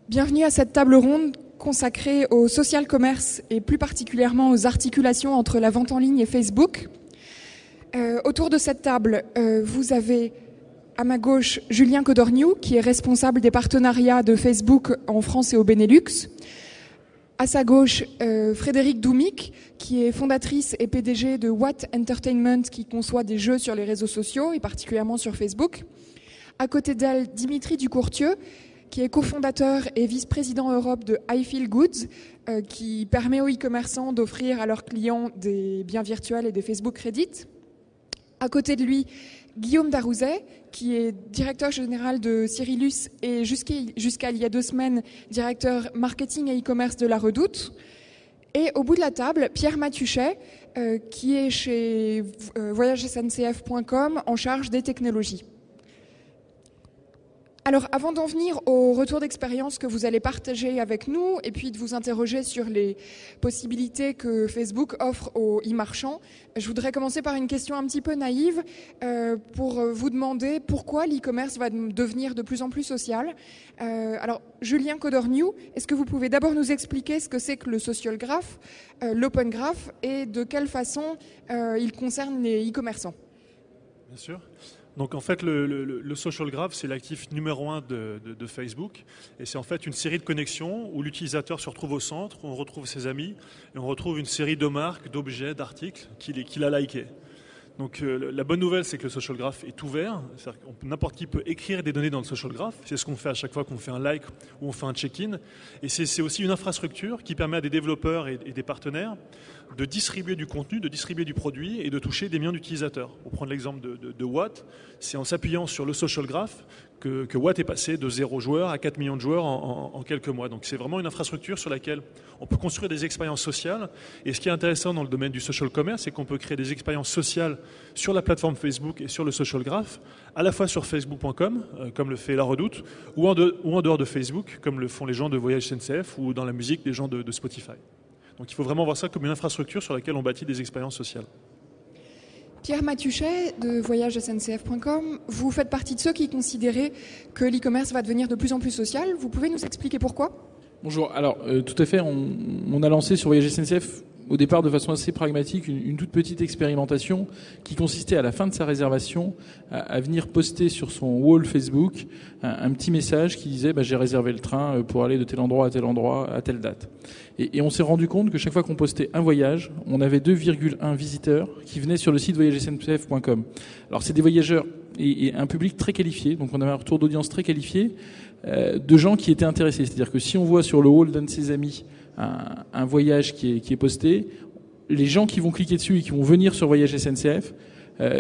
Bienvenue à cette table ronde consacrée au social commerce et plus particulièrement aux articulations entre la vente en ligne et Facebook. Autour de cette table, vous avez à ma gauche Julien Codorniou, qui est responsable des partenariats de Facebook en France et au Benelux. À sa gauche, Frédérique Doumic, qui est fondatrice et PDG de Watt Entertainment, qui conçoit des jeux sur les réseaux sociaux et particulièrement sur Facebook. À côté d'elle, Dimitri Ducourtieu, qui est cofondateur et vice-président Europe de I Feel Goods, qui permet aux e-commerçants d'offrir à leurs clients des biens virtuels et des Facebook Credits. À côté de lui, Guillaume Darouzet, qui est directeur général de Cyrillus et jusqu'à il y a 2 semaines, directeur marketing et e-commerce de La Redoute. Et au bout de la table, Pierre Mathuchet, qui est chez voyagesncf.com en charge des technologies. Alors, avant d'en venir au retour d'expérience que vous allez partager avec nous et puis de vous interroger sur les possibilités que Facebook offre aux e-marchands, je voudrais commencer par une question un petit peu naïve pour vous demander pourquoi l'e-commerce va devenir de plus en plus social. Alors, Julien Codorniou, est-ce que vous pouvez d'abord nous expliquer ce que c'est que le social graph, l'open graph et de quelle façon il concerne les e-commerçants ? Bien sûr. Donc en fait, le social graph, c'est l'actif numéro 1 de Facebook. Et c'est en fait une série de connexions où l'utilisateur se retrouve au centre, où on retrouve ses amis, et on retrouve une série de marques, d'objets, d'articles qu'il a likés. Donc la bonne nouvelle, c'est que le social graph est ouvert. C'est-à-dire que n'importe qui peut écrire des données dans le social graph. C'est ce qu'on fait à chaque fois qu'on fait un like ou on fait un check-in. Et c'est aussi une infrastructure qui permet à des développeurs et des partenaires de distribuer du contenu, de distribuer du produit et de toucher des millions d'utilisateurs. Pour prendre l'exemple de Watt, c'est en s'appuyant sur le social graph que Watt est passé de 0 joueurs à 4 millions de joueurs en quelques mois. Donc c'est vraiment une infrastructure sur laquelle on peut construire des expériences sociales. Et ce qui est intéressant dans le domaine du social commerce, c'est qu'on peut créer des expériences sociales sur la plateforme Facebook et sur le social graph, à la fois sur facebook.com, comme le fait La Redoute, ou en dehors de Facebook, comme le font les gens de Voyage SNCF ou dans la musique, les gens de Spotify. Donc il faut vraiment voir ça comme une infrastructure sur laquelle on bâtit des expériences sociales. Pierre Mathuchet de voyagesncf.com, vous faites partie de ceux qui considéraient que l'e-commerce va devenir de plus en plus social. Vous pouvez nous expliquer pourquoi ? Bonjour. Alors, tout à fait, on a lancé sur Voyage SNCF au départ de façon assez pragmatique une toute petite expérimentation qui consistait à la fin de sa réservation à venir poster sur son wall Facebook un petit message qui disait j'ai réservé le train pour aller de tel endroit à telle date. Et on s'est rendu compte que chaque fois qu'on postait un voyage, on avait 2,1 visiteurs qui venaient sur le site voyagesncf.com. Alors c'est des voyageurs et un public très qualifié, donc on avait un retour d'audience très qualifié de gens qui étaient intéressés. C'est-à-dire que si on voit sur le wall d'un de ses amis un voyage qui est posté, les gens qui vont cliquer dessus et qui vont venir sur Voyage SNCF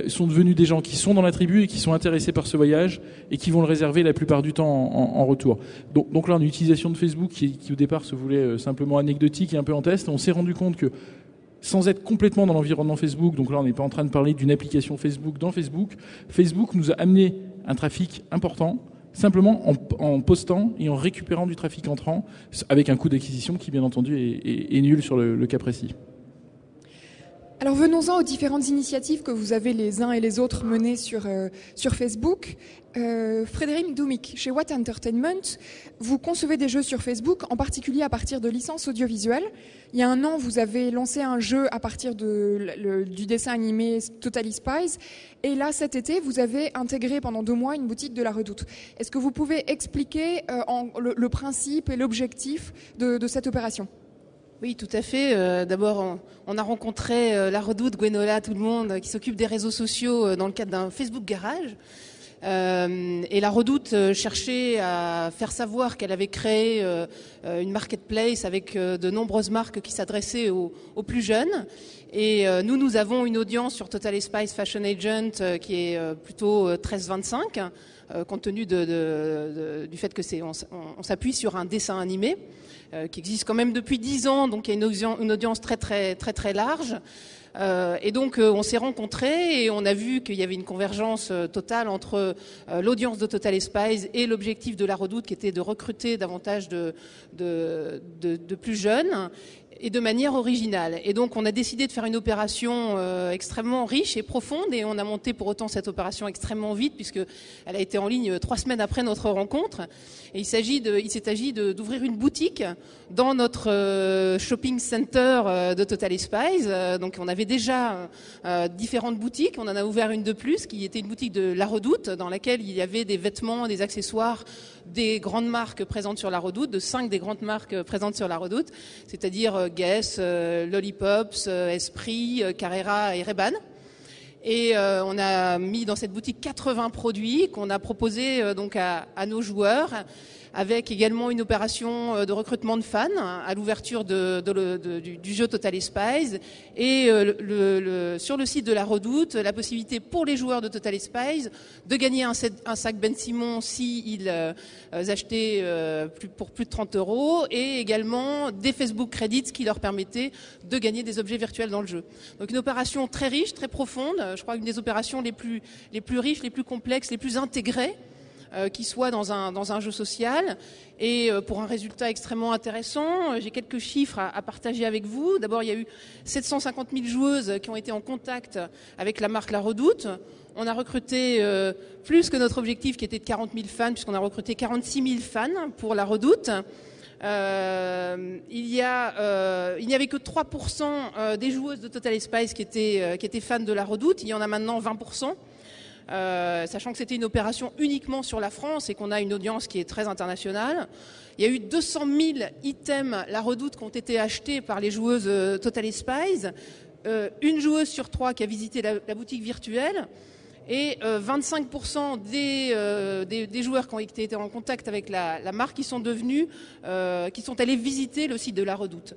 sont devenus des gens qui sont dans la tribu et qui sont intéressés par ce voyage et qui vont le réserver la plupart du temps en retour. Donc là, on a une utilisation de Facebook qui au départ se voulait simplement anecdotique et un peu en test. On s'est rendu compte que sans être complètement dans l'environnement Facebook, donc là on n'est pas en train de parler d'une application Facebook dans Facebook, Facebook nous a amené un trafic important simplement en postant et en récupérant du trafic entrant avec un coût d'acquisition qui, bien entendu, est nul sur le cas précis. Alors venons-en aux différentes initiatives que vous avez les uns et les autres menées sur Facebook. Frédérique Doumic, chez Watt Entertainment, vous concevez des jeux sur Facebook, en particulier à partir de licences audiovisuelles. Il y a 1 an, vous avez lancé un jeu à partir du dessin animé Totally Spies. Et là, cet été, vous avez intégré pendant 2 mois une boutique de La Redoute. Est-ce que vous pouvez expliquer le principe et l'objectif de cette opération ? Oui, tout à fait. D'abord, on a rencontré La Redoute, Gwenola, tout le monde qui s'occupe des réseaux sociaux dans le cadre d'un Facebook Garage. Et La Redoute cherchait à faire savoir qu'elle avait créé une marketplace avec de nombreuses marques qui s'adressaient aux plus jeunes. Et nous avons une audience sur Totally Spies Fashion Agent qui est plutôt 13-25, compte tenu du fait que on s'appuie sur un dessin animé qui existe quand même depuis 10 ans, donc il y a une audience très très très très large. Et donc on s'est rencontrés et on a vu qu'il y avait une convergence totale entre l'audience de Totally Spies et l'objectif de La Redoute qui était de recruter davantage de plus jeunes. et de manière originale. Et donc on a décidé de faire une opération extrêmement riche et profonde, et on a monté pour autant cette opération extrêmement vite, puisqu'elle a été en ligne 3 semaines après notre rencontre. Et il s'est agi d'ouvrir une boutique dans notre shopping center de Total Spies. Donc on avait déjà différentes boutiques, on en a ouvert une de plus, qui était une boutique de La Redoute, dans laquelle il y avait des vêtements, des accessoires, des grandes marques présentes sur La Redoute, de 5 des grandes marques présentes sur La Redoute, c'est-à-dire Guess, Lollipops, Esprit, Carrera et Ray-Ban. Et on a mis dans cette boutique 80 produits qu'on a proposés donc à nos joueurs, avec également une opération de recrutement de fans à l'ouverture du jeu Total Spies, et sur le site de La Redoute, la possibilité pour les joueurs de Total Spies de gagner un sac Ben Simon s'ils achetaient pour plus de 30 €, et également des Facebook Credits qui leur permettaient de gagner des objets virtuels dans le jeu. Donc une opération très riche, très profonde, je crois une des opérations les plus riches, les plus complexes, les plus intégrées qui soit dans un jeu social, et pour un résultat extrêmement intéressant. J'ai quelques chiffres à partager avec vous. D'abord, il y a eu 750 000 joueuses qui ont été en contact avec la marque La Redoute. On a recruté plus que notre objectif qui était de 40 000 fans, puisqu'on a recruté 46 000 fans pour La Redoute. Il n'y avait que 3% des joueuses de Total Spies qui étaient fans de La Redoute. Il y en a maintenant 20%. Sachant que c'était une opération uniquement sur la France et qu'on a une audience qui est très internationale. Il y a eu 200 000 items La Redoute qui ont été achetés par les joueuses Total Spies, une joueuse sur 3 qui a visité la boutique virtuelle, et 25% des joueurs qui ont été en contact avec la marque qui sont allés visiter le site de La Redoute.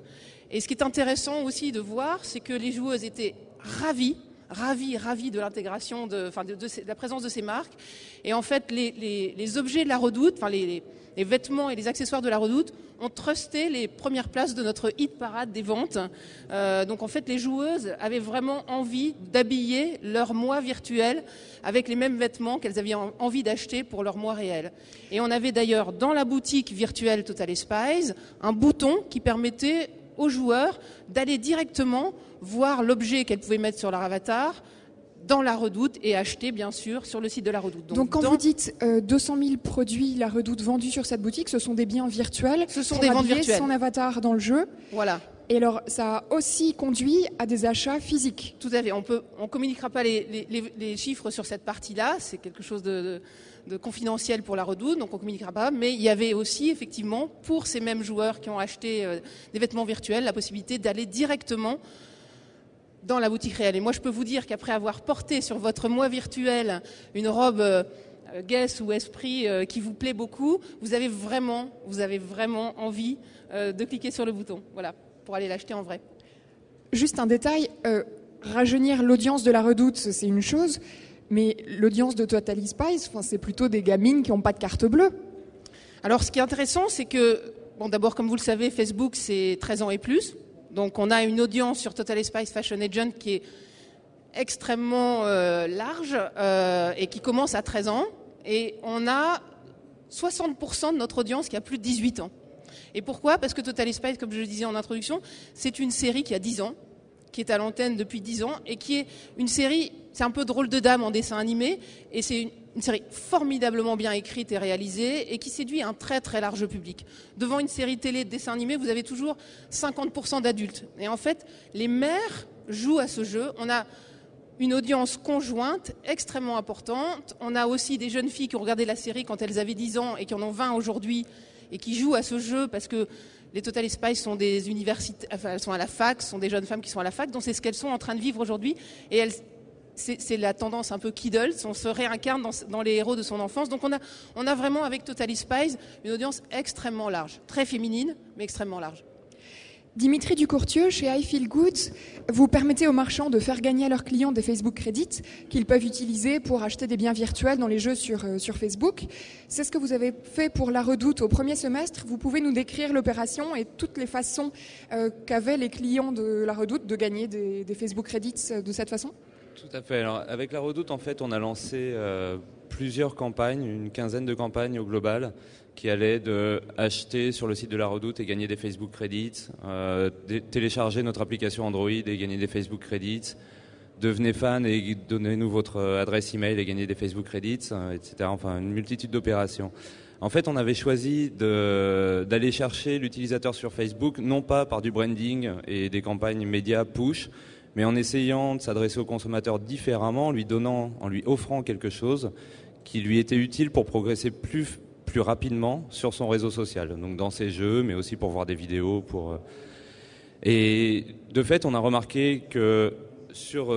Et ce qui est intéressant aussi de voir, c'est que les joueuses étaient ravies de l'intégration, de la présence de ces marques. Et en fait, les objets de La Redoute, enfin les vêtements et les accessoires de La Redoute ont trusté les premières places de notre hit parade des ventes. Donc en fait, les joueuses avaient vraiment envie d'habiller leur moi virtuel avec les mêmes vêtements qu'elles avaient envie d'acheter pour leur moi réel. Et on avait d'ailleurs dans la boutique virtuelle Total Spies un bouton qui permettait aux joueurs d'aller directement voir l'objet qu'elles pouvaient mettre sur leur avatar dans La Redoute et acheter bien sûr sur le site de La Redoute. Donc quand vous dites 200 000 produits La Redoute vendus sur cette boutique, ce sont des biens virtuels. Ce sont des ventes virtuelles. Son avatar dans le jeu. Voilà. Et alors ça a aussi conduit à des achats physiques. Tout à fait. On communiquera pas les chiffres sur cette partie-là. C'est quelque chose de confidentiel pour La Redoute, donc on ne communiquera pas, mais il y avait aussi effectivement pour ces mêmes joueurs qui ont acheté des vêtements virtuels la possibilité d'aller directement dans la boutique réelle. Et moi je peux vous dire qu'après avoir porté sur votre moi virtuel une robe Guess ou Esprit qui vous plaît beaucoup, vous avez vraiment envie de cliquer sur le bouton, voilà, pour aller l'acheter en vrai. Juste un détail, rajeunir l'audience de La Redoute, c'est une chose, mais l'audience de Total Spies, c'est plutôt des gamines qui n'ont pas de carte bleue. Alors, ce qui est intéressant, c'est que, d'abord, comme vous le savez, Facebook, c'est 13 ans et plus. Donc, on a une audience sur Total Spies Fashion Agent qui est extrêmement large et qui commence à 13 ans. Et on a 60% de notre audience qui a plus de 18 ans. Et pourquoi ? Parce que Total Spies, comme je le disais en introduction, c'est une série qui a 10 ans, qui est à l'antenne depuis 10 ans, et qui est une série, c'est un peu Drôle de Dame en dessin animé, et c'est une série formidablement bien écrite et réalisée, et qui séduit un très très large public. Devant une série télé de dessin animé, vous avez toujours 50% d'adultes. Et en fait, les mères jouent à ce jeu. On a une audience conjointe extrêmement importante. On a aussi des jeunes filles qui ont regardé la série quand elles avaient 10 ans et qui en ont 20 aujourd'hui, et qui jouent à ce jeu parce que les Total Spies sont des universités, elles sont à la fac, ce sont des jeunes femmes qui sont à la fac, donc c'est ce qu'elles sont en train de vivre aujourd'hui. Et c'est la tendance un peu Kiddles, on se réincarne dans les héros de son enfance. Donc on a vraiment avec Total Spies une audience extrêmement large, très féminine, mais extrêmement large. Dimitri Ducourtieu, chez I Feel Good, vous permettez aux marchands de faire gagner à leurs clients des Facebook Credits qu'ils peuvent utiliser pour acheter des biens virtuels dans les jeux sur Facebook. C'est ce que vous avez fait pour La Redoute au premier semestre. Vous pouvez nous décrire l'opération et toutes les façons qu'avaient les clients de La Redoute de gagner des Facebook Credits de cette façon ? Tout à fait. Alors, avec La Redoute, en fait, on a lancé plusieurs campagnes, une quinzaine de campagnes au global, qui allait de acheter sur le site de la Redoute et gagner des Facebook Credits, télécharger notre application Android et gagner des Facebook Credits, devenez fan et donnez-nous votre adresse email et gagnez des Facebook Credits, etc. Enfin, une multitude d'opérations. En fait, on avait choisi d'aller chercher l'utilisateur sur Facebook, non pas par du branding et des campagnes médias push, mais en essayant de s'adresser au consommateur différemment, en lui offrant quelque chose qui lui était utile pour progresser plus rapidement sur son réseau social. Donc dans ses jeux, mais aussi pour voir des vidéos. Et de fait, on a remarqué que sur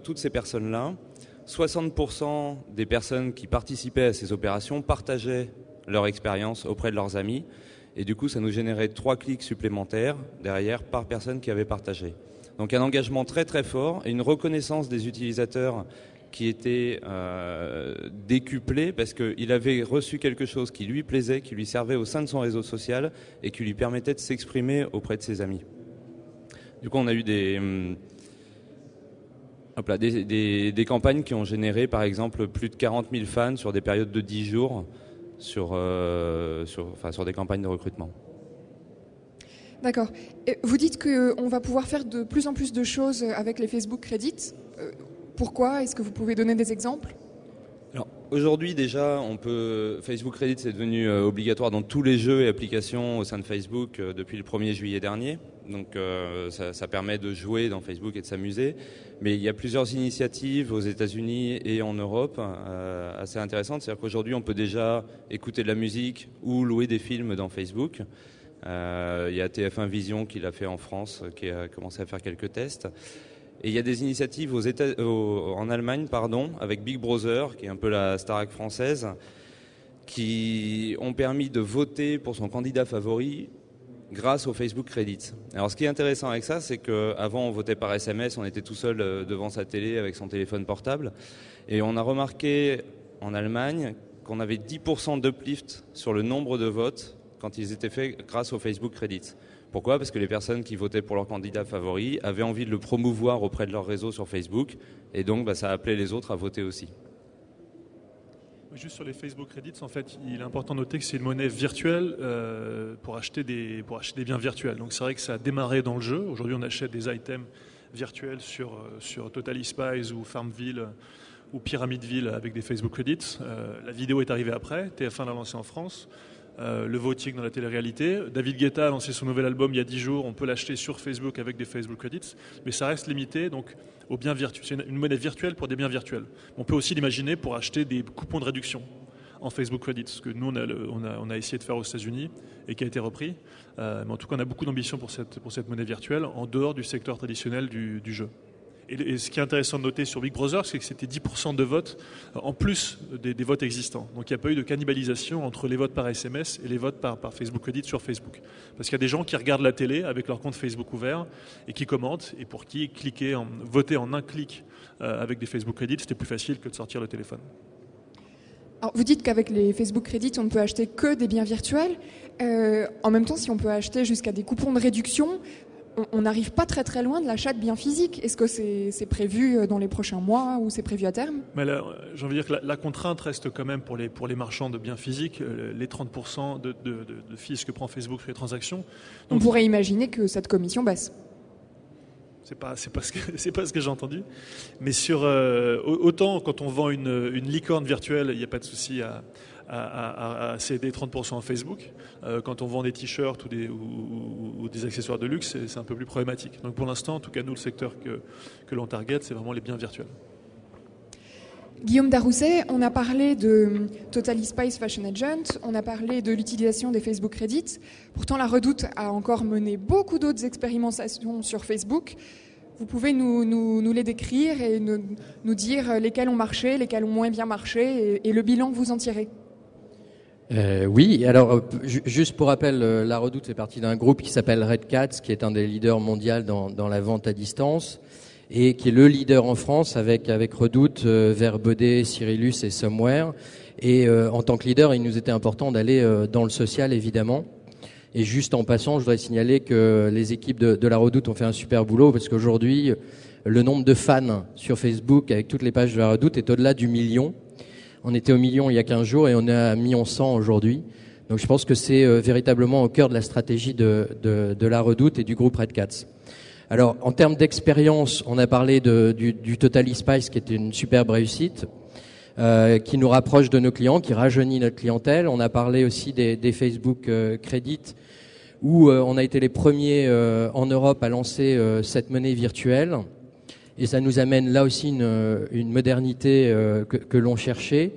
toutes ces personnes-là, 60% des personnes qui participaient à ces opérations partageaient leur expérience auprès de leurs amis. Et du coup, ça nous générait 3 clics supplémentaires derrière par personne qui avait partagé. Donc un engagement très très fort et une reconnaissance des utilisateurs qui était décuplé parce qu'il avait reçu quelque chose qui lui plaisait, qui lui servait au sein de son réseau social et qui lui permettait de s'exprimer auprès de ses amis. Du coup, on a eu des campagnes qui ont généré, par exemple, plus de 40 000 fans sur des périodes de 10 jours sur des campagnes de recrutement. D'accord. Vous dites qu'on va pouvoir faire de plus en plus de choses avec les Facebook Credits. Pourquoi ? Est-ce que vous pouvez donner des exemples ? Alors, aujourd'hui, déjà, Facebook Credits est devenu obligatoire dans tous les jeux et applications au sein de Facebook depuis le 1er juillet dernier. Donc, ça permet de jouer dans Facebook et de s'amuser. Mais il y a plusieurs initiatives aux États-Unis et en Europe assez intéressantes. C'est-à-dire qu'aujourd'hui, on peut déjà écouter de la musique ou louer des films dans Facebook. Il y a TF1 Vision qui l'a fait en France, qui a commencé à faire quelques tests. Et il y a des initiatives en Allemagne, avec Big Brother, qui est un peu la Starac française, qui ont permis de voter pour son candidat favori grâce au Facebook Credits. Alors ce qui est intéressant avec ça, c'est qu'avant on votait par SMS, on était tout seul devant sa télé avec son téléphone portable. Et on a remarqué en Allemagne qu'on avait 10% d'uplift sur le nombre de votes quand ils étaient faits grâce au Facebook Credits. Pourquoi ? Parce que les personnes qui votaient pour leur candidat favori avaient envie de le promouvoir auprès de leur réseau sur Facebook, et donc ça appelait les autres à voter aussi. Juste sur les Facebook Credits, en fait, il est important de noter que c'est une monnaie virtuelle pour acheter des biens virtuels. Donc c'est vrai que ça a démarré dans le jeu. Aujourd'hui, on achète des items virtuels sur Totally Spies ou Farmville ou Pyramidville avec des Facebook Credits. La vidéo est arrivée après, TF1 l'a lancé en France. Le voting dans la télé-réalité. David Guetta a lancé son nouvel album il y a 10 jours. On peut l'acheter sur Facebook avec des Facebook Credits, mais ça reste limité donc aux biens virtuels. C'est une monnaie virtuelle pour des biens virtuels. On peut aussi l'imaginer pour acheter des coupons de réduction en Facebook Credits, ce que nous on a essayé de faire aux États-Unis et qui a été repris. Mais en tout cas, on a beaucoup d'ambition pour cette monnaie virtuelle en dehors du secteur traditionnel du jeu. Et ce qui est intéressant de noter sur Big Brother, c'est que c'était 10% de votes en plus des votes existants. Donc il n'y a pas eu de cannibalisation entre les votes par SMS et les votes par Facebook Credit sur Facebook. Parce qu'il y a des gens qui regardent la télé avec leur compte Facebook ouvert et qui commentent, et pour qui voter en un clic avec des Facebook Credits, c'était plus facile que de sortir le téléphone. Alors, vous dites qu'avec les Facebook Credits, on ne peut acheter que des biens virtuels. En même temps, si on peut acheter jusqu'à des coupons de réduction, on n'arrive pas très très loin de l'achat de biens physiques. Est-ce que c'est prévu dans les prochains mois ou c'est prévu à terme ? Mais là, j'ai envie de dire que la contrainte reste quand même pour les marchands de biens physiques, les 30% de fees que prend Facebook sur les transactions. Donc, on pourrait imaginer que cette commission baisse. C'est pas ce que j'ai entendu. Mais autant quand on vend une licorne virtuelle, il n'y a pas de souci à céder 30% à Facebook. Quand on vend des t-shirts ou des accessoires de luxe, c'est un peu plus problématique. Donc pour l'instant, en tout cas, nous, le secteur que l'on target, c'est vraiment les biens virtuels. Guillaume Darousset, on a parlé de Totally Spies Fashion Agent, on a parlé de l'utilisation des Facebook Credits. Pourtant, la Redoute a encore mené beaucoup d'autres expérimentations sur Facebook. Vous pouvez nous les décrire et nous dire lesquelles ont marché, lesquelles ont moins bien marché et le bilan que vous en tirez. Oui, alors juste pour rappel, la Redoute fait partie d'un groupe qui s'appelle Red Cats, qui est un des leaders mondiaux dans la vente à distance et qui est le leader en France avec Redoute, Verbaudet, Cyrillus et Somewhere. Et en tant que leader, il nous était important d'aller dans le social, évidemment. Et juste en passant, je voudrais signaler que les équipes de la Redoute ont fait un super boulot parce qu'aujourd'hui, le nombre de fans sur Facebook avec toutes les pages de la Redoute est au-delà du million. On était au million il y a 15 jours et on est à 1 100 000 aujourd'hui. Donc je pense que c'est véritablement au cœur de la stratégie de la Redoute et du groupe Red Cats. Alors en termes d'expérience, on a parlé du Totally Spice qui était une superbe réussite, qui nous rapproche de nos clients, qui rajeunit notre clientèle. On a parlé aussi des Facebook Credit, où on a été les premiers en Europe à lancer cette monnaie virtuelle. Et ça nous amène là aussi une modernité que l'on cherchait.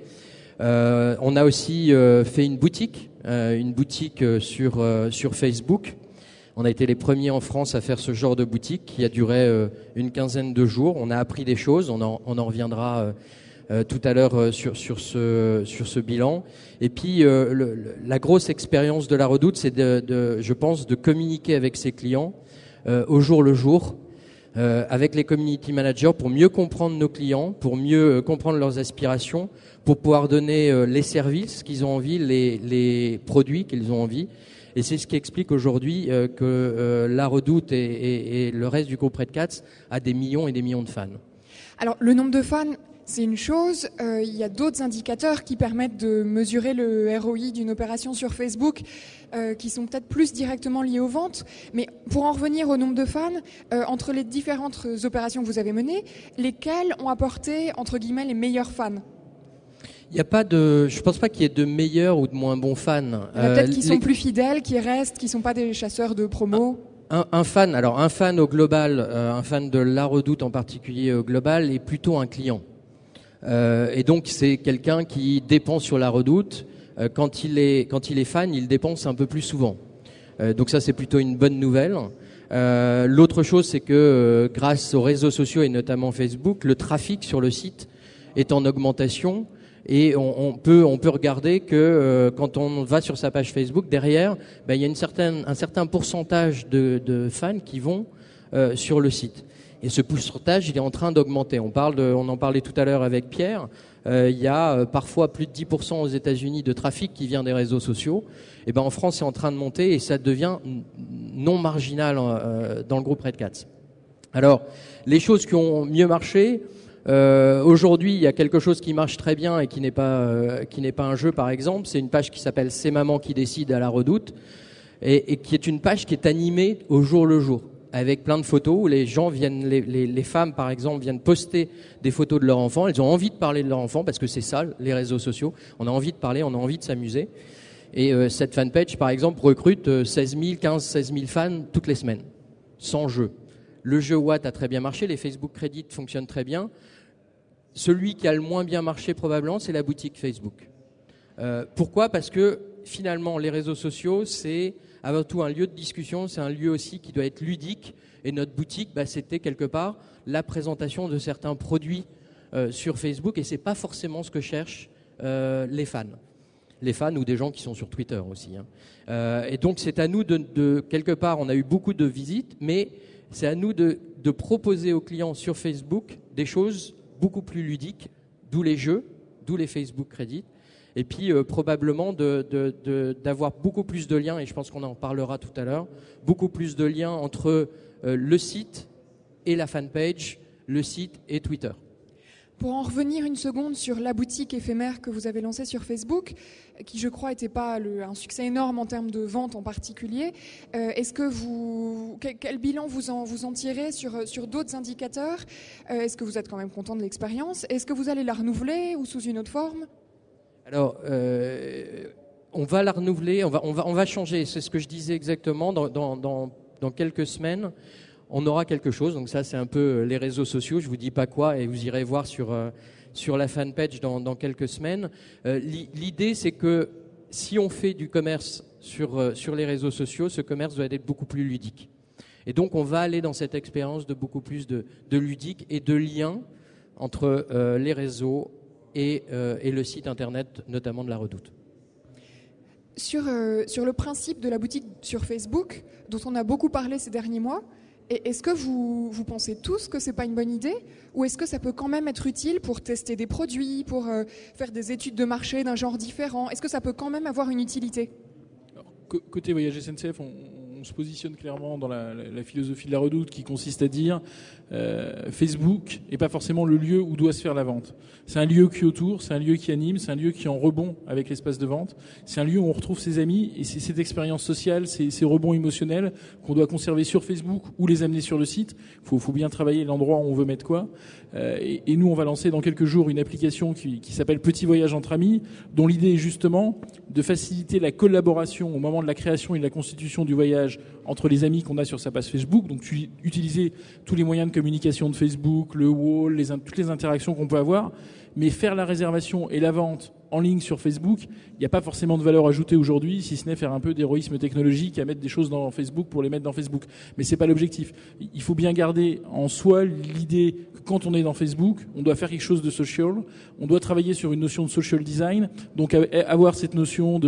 On a aussi fait une boutique sur Facebook. On a été les premiers en France à faire ce genre de boutique qui a duré une quinzaine de jours. On a appris des choses, on en reviendra tout à l'heure sur ce bilan. Et puis la grosse expérience de la Redoute, c'est je pense, de communiquer avec ses clients au jour le jour, avec les community managers pour mieux comprendre nos clients, pour mieux comprendre leurs aspirations, pour pouvoir donner les services qu'ils ont envie, les produits qu'ils ont envie. Et c'est ce qui explique aujourd'hui que la Redoute et le reste du groupe Red Cats a des millions et des millions de fans. Alors, le nombre de fans, c'est une chose. Il y a d'autres indicateurs qui permettent de mesurer le ROI d'une opération sur Facebook, qui sont peut-être plus directement liés aux ventes. Mais pour en revenir au nombre de fans, entre les différentes opérations que vous avez menées, lesquelles ont apporté, entre guillemets, les meilleurs fans ? Il y a pas je pense pas qu'il y ait de meilleurs ou de moins bons fans. Peut-être qui sont plus fidèles, qui restent, qui sont pas des chasseurs de promos. Un fan au global, un fan de la Redoute en particulier au global, est plutôt un client. Et donc c'est quelqu'un qui dépense sur la Redoute. Quand il est fan, il dépense un peu plus souvent. Donc ça c'est plutôt une bonne nouvelle. L'autre chose, c'est que grâce aux réseaux sociaux et notamment Facebook, le trafic sur le site est en augmentation. Et on peut regarder que quand on va sur sa page Facebook, derrière, il y a un certain pourcentage de fans qui vont sur le site. Et ce pourcentage, il est en train d'augmenter. On en parlait tout à l'heure avec Pierre. Il y a parfois plus de 10% aux États-Unis de trafic qui vient des réseaux sociaux. Et en France, c'est en train de monter et ça devient non marginal dans le groupe Red Cats. Alors, les choses qui ont mieux marché. Aujourd'hui, il y a quelque chose qui marche très bien et qui n'est pas un jeu, par exemple. C'est une page qui s'appelle C'est Maman qui décide à la Redoute et qui est une page qui est animée au jour le jour, avec plein de photos où les gens viennent, les femmes par exemple viennent poster des photos de leur enfant. Elles ont envie de parler de leur enfant parce que c'est ça, les réseaux sociaux. On a envie de parler, on a envie de s'amuser. Et cette fanpage, par exemple, recrute 16 000 fans toutes les semaines, sans jeu. Le jeu Watt a très bien marché, les Facebook Credit fonctionnent très bien. Celui qui a le moins bien marché probablement, c'est la boutique Facebook. Pourquoi ? Parce que finalement, les réseaux sociaux, c'est avant tout un lieu de discussion, c'est un lieu aussi qui doit être ludique. Et notre boutique, c'était quelque part la présentation de certains produits sur Facebook. Et c'est pas forcément ce que cherchent les fans. Les fans ou des gens qui sont sur Twitter aussi. Et donc c'est à nous de quelque part, on a eu beaucoup de visites, mais c'est à nous de proposer aux clients sur Facebook des choses beaucoup plus ludiques, d'où les jeux, d'où les Facebook Credit, et puis probablement d'avoir beaucoup plus de liens, et je pense qu'on en parlera tout à l'heure, beaucoup plus de liens entre le site et la fanpage, le site et Twitter. Pour en revenir une seconde sur la boutique éphémère que vous avez lancée sur Facebook, qui je crois n'était pas un succès énorme en termes de vente en particulier, est-ce que quel bilan vous en tirez sur d'autres indicateurs ? Est-ce que vous êtes quand même content de l'expérience ? Est-ce que vous allez la renouveler ou sous une autre forme ? Alors, on va la renouveler, on va changer, c'est ce que je disais exactement, dans quelques semaines. On aura quelque chose, donc ça c'est un peu les réseaux sociaux, je vous dis pas quoi et vous irez voir sur la fanpage dans quelques semaines. L'idée c'est que si on fait du commerce sur les réseaux sociaux, ce commerce doit être beaucoup plus ludique. Et donc on va aller dans cette expérience de beaucoup plus de ludique et de lien entre les réseaux et le site internet, notamment de la Redoute. Sur le principe de la boutique sur Facebook, dont on a beaucoup parlé ces derniers mois, est-ce que vous pensez tous que c'est pas une bonne idée, ou est-ce que ça peut quand même être utile pour tester des produits, pour faire des études de marché d'un genre différent ? Est-ce que ça peut quand même avoir une utilité ? Alors, côté Voyage SNCF, on on se positionne clairement dans la philosophie de la Redoute qui consiste à dire Facebook n'est pas forcément le lieu où doit se faire la vente. C'est un lieu qui est autour, c'est un lieu qui anime, c'est un lieu qui est en rebond avec l'espace de vente. C'est un lieu où on retrouve ses amis et c'est cette expérience sociale, ces rebonds émotionnels qu'on doit conserver sur Facebook ou les amener sur le site. Faut bien travailler l'endroit où on veut mettre quoi. Et nous, on va lancer dans quelques jours une application qui s'appelle Petit Voyage entre amis, dont l'idée est justement de faciliter la collaboration au moment de la création et de la constitution du voyage entre les amis qu'on a sur sa page Facebook. Donc, utiliser tous les moyens de communication de Facebook, le wall, toutes les interactions qu'on peut avoir, mais faire la réservation et la vente en ligne sur Facebook, il n'y a pas forcément de valeur ajoutée aujourd'hui, si ce n'est faire un peu d'héroïsme technologique à mettre des choses dans Facebook pour les mettre dans Facebook. Mais c'est pas l'objectif. Il faut bien garder en soi l'idée que quand on est dans Facebook, on doit faire quelque chose de social, on doit travailler sur une notion de social design, donc avoir cette notion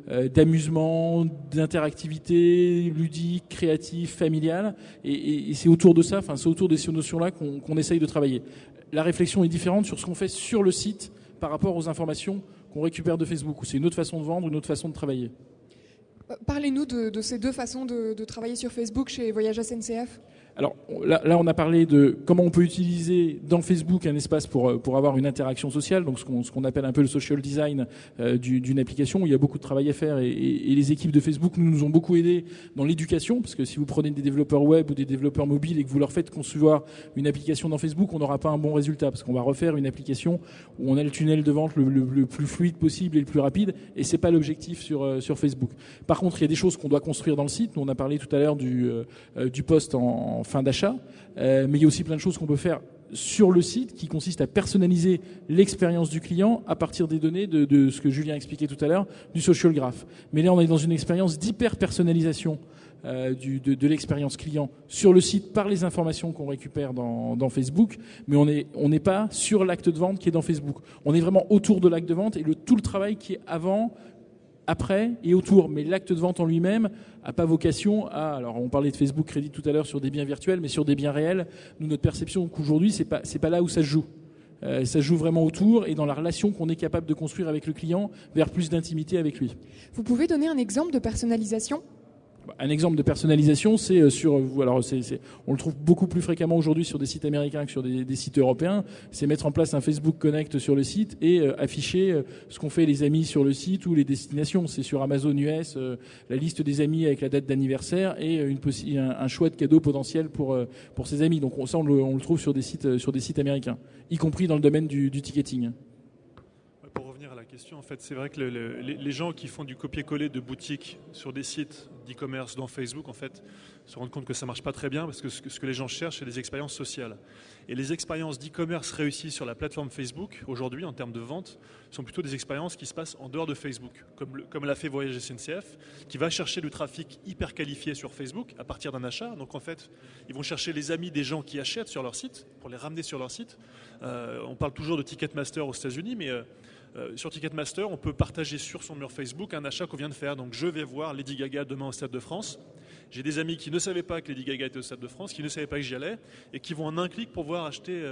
d'amusement, d'interactivité ludique, créative, familiale, et c'est autour de ça, c'est autour de ces notions-là qu'on essaye de travailler. La réflexion est différente sur ce qu'on fait sur le site par rapport aux informations qu'on récupère de Facebook. C'est une autre façon de vendre, une autre façon de travailler. Parlez-nous de ces deux façons de travailler sur Facebook chez Voyage SNCF. Alors là, on a parlé de comment on peut utiliser dans Facebook un espace pour avoir une interaction sociale, donc ce qu'on appelle un peu le social design d'une application. Il y a beaucoup de travail à faire et les équipes de Facebook nous ont beaucoup aidés dans l'éducation, parce que si vous prenez des développeurs web ou des développeurs mobiles et que vous leur faites concevoir une application dans Facebook, on n'aura pas un bon résultat, parce qu'on va refaire une application où on a le tunnel de vente le plus fluide possible et le plus rapide, et c'est pas l'objectif sur Facebook. Par contre, il y a des choses qu'on doit construire dans le site. Nous, on a parlé tout à l'heure du post en fin d'achat, mais il y a aussi plein de choses qu'on peut faire sur le site qui consiste à personnaliser l'expérience du client à partir des données de ce que Julien expliquait tout à l'heure, du social graph. Mais là, on est dans une expérience d'hyper-personnalisation de l'expérience client sur le site par les informations qu'on récupère dans Facebook, mais on n'est pas sur l'acte de vente qui est dans Facebook. On est vraiment autour de l'acte de vente et tout le travail qui est avant, après et autour. Mais l'acte de vente en lui-même n'a pas vocation à... Alors, on parlait de Facebook Crédit tout à l'heure sur des biens virtuels, mais sur des biens réels, nous, notre perception qu'aujourd'hui, c'est pas là où ça se joue. Ça se joue vraiment autour et dans la relation qu'on est capable de construire avec le client vers plus d'intimité avec lui. Vous pouvez donner un exemple de personnalisation ? Un exemple de personnalisation, c'est on le trouve beaucoup plus fréquemment aujourd'hui sur des sites américains que sur des sites européens. C'est mettre en place un Facebook Connect sur le site et afficher ce qu'ont fait les amis sur le site ou les destinations. C'est sur Amazon US, la liste des amis avec la date d'anniversaire et un choix de cadeaux potentiels pour ses amis. Donc ça, on le trouve sur des sites américains, y compris dans le domaine du ticketing. Pour revenir à la question, en fait, c'est vrai que les gens qui font du copier-coller de boutiques sur des sites d'e-commerce dans Facebook, en fait, se rendent compte que ça marche pas très bien parce que ce que les gens cherchent, c'est des expériences sociales. Et les expériences d'e-commerce réussies sur la plateforme Facebook, aujourd'hui, en termes de vente, sont plutôt des expériences qui se passent en dehors de Facebook, comme l'a fait Voyage SNCF, qui va chercher du trafic hyper qualifié sur Facebook à partir d'un achat. Donc, en fait, ils vont chercher les amis des gens qui achètent sur leur site pour les ramener sur leur site. On parle toujours de Ticketmaster aux États-Unis, mais sur Ticketmaster, on peut partager sur son mur Facebook un achat qu'on vient de faire. Donc je vais voir Lady Gaga demain au Stade de France. J'ai des amis qui ne savaient pas que Lady Gaga était au Stade de France, qui ne savaient pas que j'y allais, et qui vont en un clic pour pouvoir acheter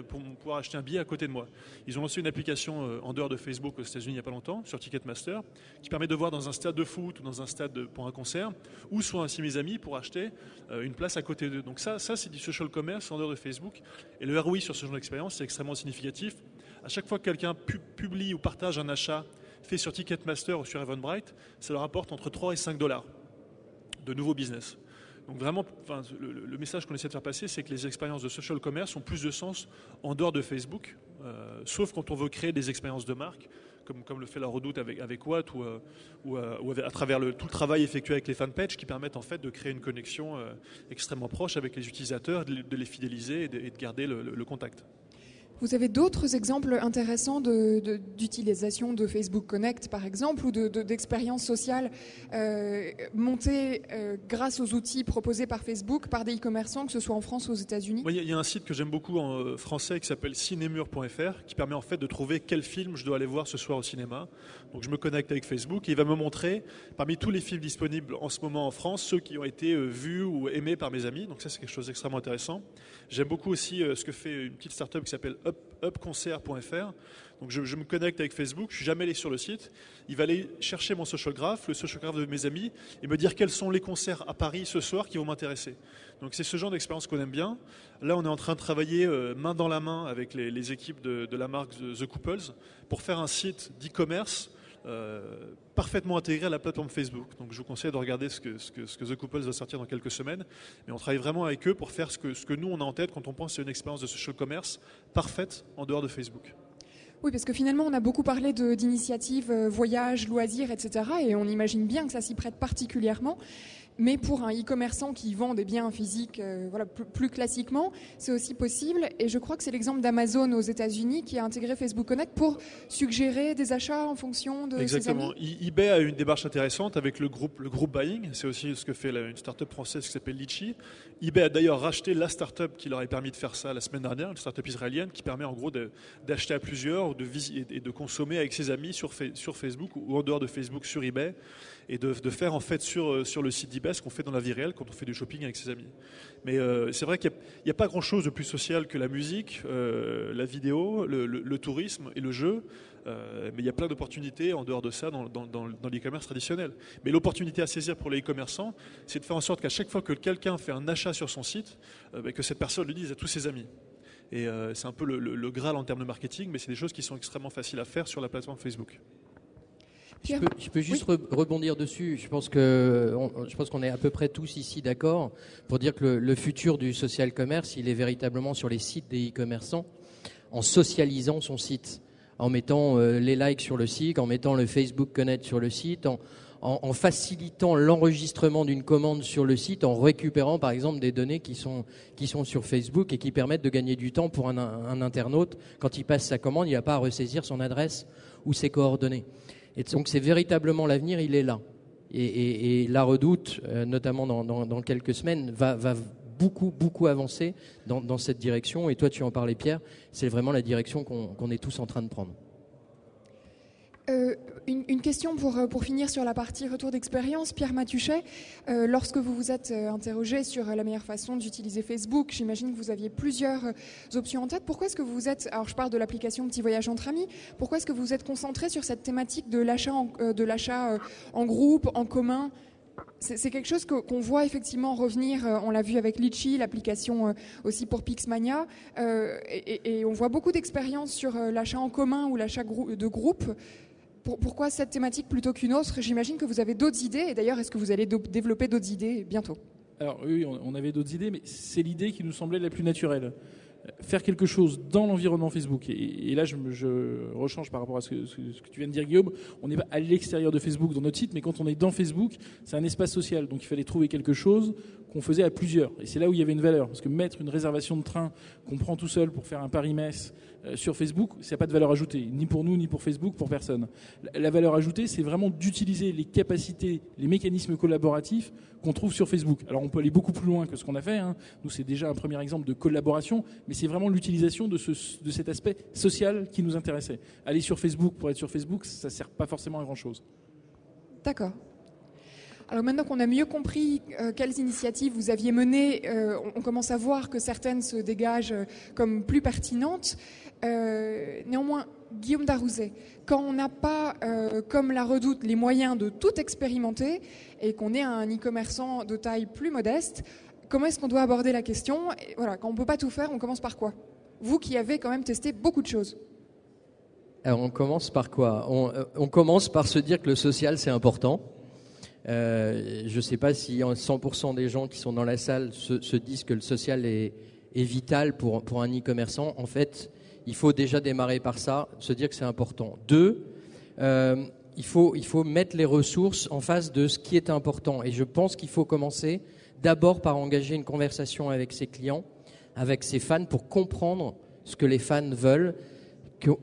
un billet à côté de moi. Ils ont lancé une application en dehors de Facebook aux États-Unis il n'y a pas longtemps, sur Ticketmaster, qui permet de voir dans un stade de foot ou dans un stade pour un concert, où sont ainsi mes amis pour acheter une place à côté d'eux. Donc ça c'est du social commerce en dehors de Facebook. Et le ROI sur ce genre d'expérience, c'est extrêmement significatif. À chaque fois que quelqu'un publie ou partage un achat fait sur Ticketmaster ou sur Eventbrite, ça leur apporte entre 3 et 5 $ de nouveaux business. Donc vraiment, le message qu'on essaie de faire passer, c'est que les expériences de social commerce ont plus de sens en dehors de Facebook, sauf quand on veut créer des expériences de marque, comme le fait la Redoute avec Watt, ou à travers tout le travail effectué avec les fanpages qui permettent en fait de créer une connexion extrêmement proche avec les utilisateurs, de les fidéliser et de garder le contact. Vous avez d'autres exemples intéressants d'utilisation de Facebook Connect, par exemple, ou d'expériences sociales montées grâce aux outils proposés par Facebook, par des e-commerçants, que ce soit en France ou aux États-Unis ? Il y a un site que j'aime beaucoup en français qui s'appelle cinemur.fr, qui permet en fait de trouver quel film je dois aller voir ce soir au cinéma. Donc je me connecte avec Facebook et il va me montrer, parmi tous les films disponibles en ce moment en France, ceux qui ont été vus ou aimés par mes amis. Donc ça, c'est quelque chose d'extrêmement intéressant. J'aime beaucoup aussi ce que fait une petite start-up qui s'appelle hubconcert.fr. Donc je me connecte avec Facebook, je suis jamais allé sur le site. Il va aller chercher mon social graph, le social graph de mes amis, et me dire quels sont les concerts à Paris ce soir qui vont m'intéresser. Donc c'est ce genre d'expérience qu'on aime bien. Là, on est en train de travailler main dans la main avec les équipes de la marque The Couples pour faire un site d'e-commerce parfaitement intégré à la plateforme Facebook. Donc je vous conseille de regarder ce que The Couples va sortir dans quelques semaines. Mais on travaille vraiment avec eux pour faire ce que nous on a en tête quand on pense à une expérience de social commerce parfaite en dehors de Facebook. Oui, parce que finalement, on a beaucoup parlé d'initiatives voyages, loisirs, etc. Et on imagine bien que ça s'y prête particulièrement. Mais pour un e-commerçant qui vend des biens physiques voilà, plus classiquement, c'est aussi possible. Et je crois que c'est l'exemple d'Amazon aux États-Unis qui a intégré Facebook Connect pour suggérer des achats en fonction de ses amis. Exactement. eBay a une démarche intéressante avec le groupe buying. C'est aussi ce que fait une start-up française qui s'appelle Litchi. eBay a d'ailleurs racheté la start-up qui leur a permis de faire ça la semaine dernière, une start-up israélienne qui permet en gros d'acheter à plusieurs et de consommer avec ses amis sur Facebook ou en dehors de Facebook sur eBay et de faire en fait sur le site d'eBay ce qu'on fait dans la vie réelle quand on fait du shopping avec ses amis. Mais c'est vrai qu'il n'y a pas grand-chose de plus social que la musique, la vidéo, le tourisme et le jeu. Mais il y a plein d'opportunités en dehors de ça dans l'e-commerce traditionnel. Mais l'opportunité à saisir pour les e-commerçants, c'est de faire en sorte qu'à chaque fois que quelqu'un fait un achat sur son site, que cette personne le dise à tous ses amis. Et c'est un peu le Graal en termes de marketing, mais c'est des choses qui sont extrêmement faciles à faire sur la plateforme Facebook. Je peux juste rebondir dessus. Je pense qu'on est à peu près tous ici d'accord pour dire que le futur du social commerce, il est véritablement sur les sites des e-commerçants, en socialisant son site, en mettant les likes sur le site, en mettant le Facebook Connect sur le site, en facilitant l'enregistrement d'une commande sur le site, en récupérant par exemple des données qui sont sur Facebook et qui permettent de gagner du temps pour un internaute. Quand il passe sa commande, il n'a pas à ressaisir son adresse ou ses coordonnées. Et donc c'est véritablement l'avenir, il est là. Et la Redoute, notamment dans quelques semaines, va beaucoup avancer dans cette direction. Et toi, tu en parlais, Pierre, c'est vraiment la direction qu'on est tous en train de prendre. Une question pour finir sur la partie retour d'expérience. Pierre Matuchet, lorsque vous vous êtes interrogé sur la meilleure façon d'utiliser Facebook, j'imagine que vous aviez plusieurs options en tête. Pourquoi est-ce que vous vous êtes, alors je parle de l'application Petit Voyage entre amis, pourquoi est-ce que vous vous êtes concentré sur cette thématique de l'achat en groupe, en commun ? C'est quelque chose qu'on voit effectivement revenir, on l'a vu avec Litchi, l'application aussi pour Pixmania, et on voit beaucoup d'expériences sur l'achat en commun ou l'achat de groupe. Pourquoi cette thématique plutôt qu'une autre ? J'imagine que vous avez d'autres idées, et d'ailleurs, est-ce que vous allez développer d'autres idées bientôt ? Alors oui, on avait d'autres idées, mais c'est l'idée qui nous semblait la plus naturelle. Faire quelque chose dans l'environnement Facebook. Et là, je rechange par rapport à ce que tu viens de dire, Guillaume. On n'est pas à l'extérieur de Facebook dans notre site, mais quand on est dans Facebook, c'est un espace social. Donc il fallait trouver quelque chose qu'on faisait à plusieurs. Et c'est là où il y avait une valeur. Parce que mettre une réservation de train qu'on prend tout seul pour faire un Paris-Metz sur Facebook, ça n'a pas de valeur ajoutée. Ni pour nous, ni pour Facebook, pour personne. La valeur ajoutée, c'est vraiment d'utiliser les capacités, les mécanismes collaboratifs qu'on trouve sur Facebook. Alors on peut aller beaucoup plus loin que ce qu'on a fait. Nous, c'est déjà un premier exemple de collaboration, mais c'est vraiment l'utilisation de cet aspect social qui nous intéressait. Aller sur Facebook pour être sur Facebook, ça ne sert pas forcément à grand-chose. D'accord. Alors maintenant qu'on a mieux compris quelles initiatives vous aviez menées, on commence à voir que certaines se dégagent comme plus pertinentes. Néanmoins, Guillaume Darouzet, quand on n'a pas, comme la Redoute, les moyens de tout expérimenter et qu'on est un e-commerçant de taille plus modeste, comment est-ce qu'on doit aborder la question ? Et voilà, quand on ne peut pas tout faire, on commence par quoi ? Vous qui avez quand même testé beaucoup de choses. Alors on commence par quoi ? On commence par se dire que le social c'est important. Je ne sais pas si 100% des gens qui sont dans la salle se disent que le social est vital pour un e-commerçant. En fait, il faut déjà démarrer par ça, se dire que c'est important. 2, il faut mettre les ressources en face de ce qui est important. Et je pense qu'il faut commencer d'abord par engager une conversation avec ses clients, avec ses fans, pour comprendre ce que les fans veulent,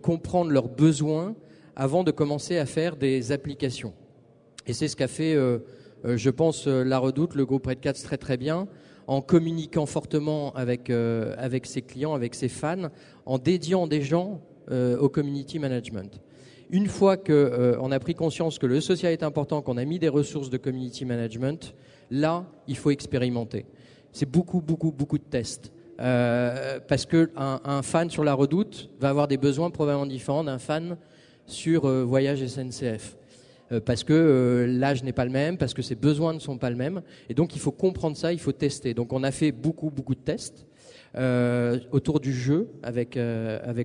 comprendre leurs besoins avant de commencer à faire des applications. Et c'est ce qu'a fait, je pense, la Redoute, le groupe Red Cats très très bien, en communiquant fortement avec ses clients, avec ses fans, en dédiant des gens au community management. Une fois qu'on a pris conscience que le social est important, qu'on a mis des ressources de community management, là, il faut expérimenter. C'est beaucoup de tests. parce que un fan sur la Redoute va avoir des besoins probablement différents d'un fan sur Voyage SNCF. Parce que l'âge n'est pas le même, parce que ses besoins ne sont pas le même. Et donc, il faut comprendre ça, il faut tester. Donc, on a fait beaucoup de tests autour du jeu avec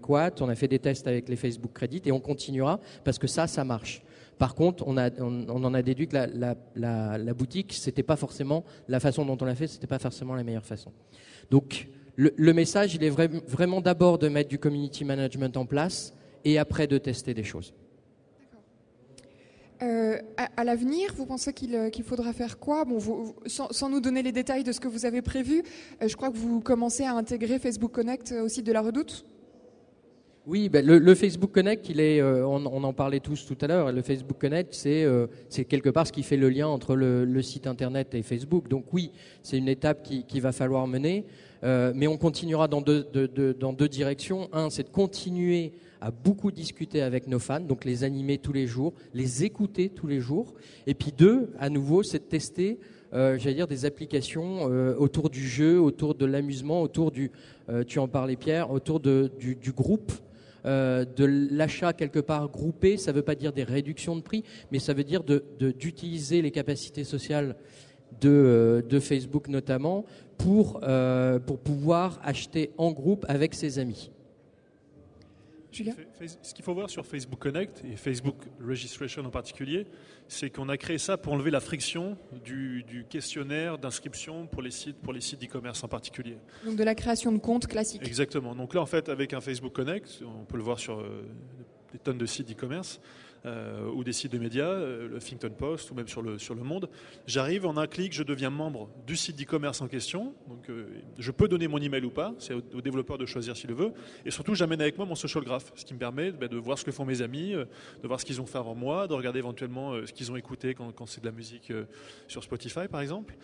Watt. On a fait des tests avec les Facebook Credits et on continuera parce que ça marche. Par contre, on en a déduit que la boutique, c'était pas forcément la façon dont on l'a fait, c'était pas forcément la meilleure façon. Donc, le message, il est vraiment d'abord de mettre du community management en place et après de tester des choses. À l'avenir, vous pensez qu'il faudra faire quoi? Bon, sans nous donner les détails de ce que vous avez prévu, je crois que vous commencez à intégrer Facebook Connect au site de la Redoute. Oui, le Facebook Connect, on en parlait tous tout à l'heure. Le Facebook Connect, c'est quelque part ce qui fait le lien entre le site internet et Facebook. Donc oui, c'est une étape qu'il va falloir mener, mais on continuera dans deux directions. Un, c'est de continuer à beaucoup discuter avec nos fans, donc les animer tous les jours, les écouter tous les jours. Et puis deux, à nouveau, c'est de tester, des applications autour du jeu, autour de l'amusement, autour tu en parlais Pierre, autour du groupe, de l'achat quelque part groupé. Ça ne veut pas dire des réductions de prix, mais ça veut dire d'utiliser les capacités sociales de Facebook notamment pour pouvoir acheter en groupe avec ses amis. Julien ? Ce qu'il faut voir sur Facebook Connect et Facebook Registration en particulier, c'est qu'on a créé ça pour enlever la friction du questionnaire d'inscription pour les sites d'e-commerce en particulier. Donc de la création de comptes classique. Exactement. Donc là, en fait, avec un Facebook Connect, on peut le voir sur des tonnes de sites d'e-commerce, ou des sites de médias, le Huffington Post ou même sur le Monde. J'arrive, en un clic, je deviens membre du site d'e-commerce en question. Donc, je peux donner mon email ou pas, c'est au développeur de choisir s'il le veut. Et surtout, j'amène avec moi mon social graph, ce qui me permet de voir ce que font mes amis, de voir ce qu'ils ont fait avant moi, de regarder éventuellement ce qu'ils ont écouté quand c'est de la musique sur Spotify, par exemple.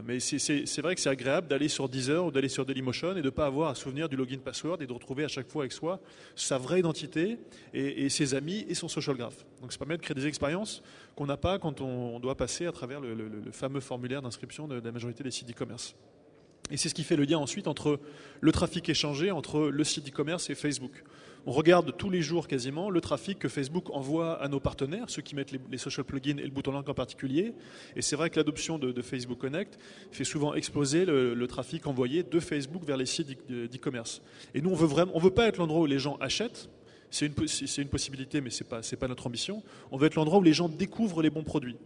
Mais c'est vrai que c'est agréable d'aller sur Deezer ou d'aller sur Dailymotion et de ne pas avoir à souvenir du login password et de retrouver à chaque fois avec soi sa vraie identité et ses amis et son social graph. Donc ça permet de créer des expériences qu'on n'a pas quand on doit passer à travers le fameux formulaire d'inscription de la majorité des sites d'e-commerce. Et c'est ce qui fait le lien ensuite entre le trafic échangé entre le site d'e-commerce et Facebook. On regarde tous les jours quasiment le trafic que Facebook envoie à nos partenaires, ceux qui mettent les social plugins et le bouton link en particulier. Et c'est vrai que l'adoption de Facebook Connect fait souvent exploser le trafic envoyé de Facebook vers les sites d'e-commerce. Et nous, on veut pas être l'endroit où les gens achètent. C'est une possibilité, mais c'est pas notre ambition. On veut être l'endroit où les gens découvrent les bons produits,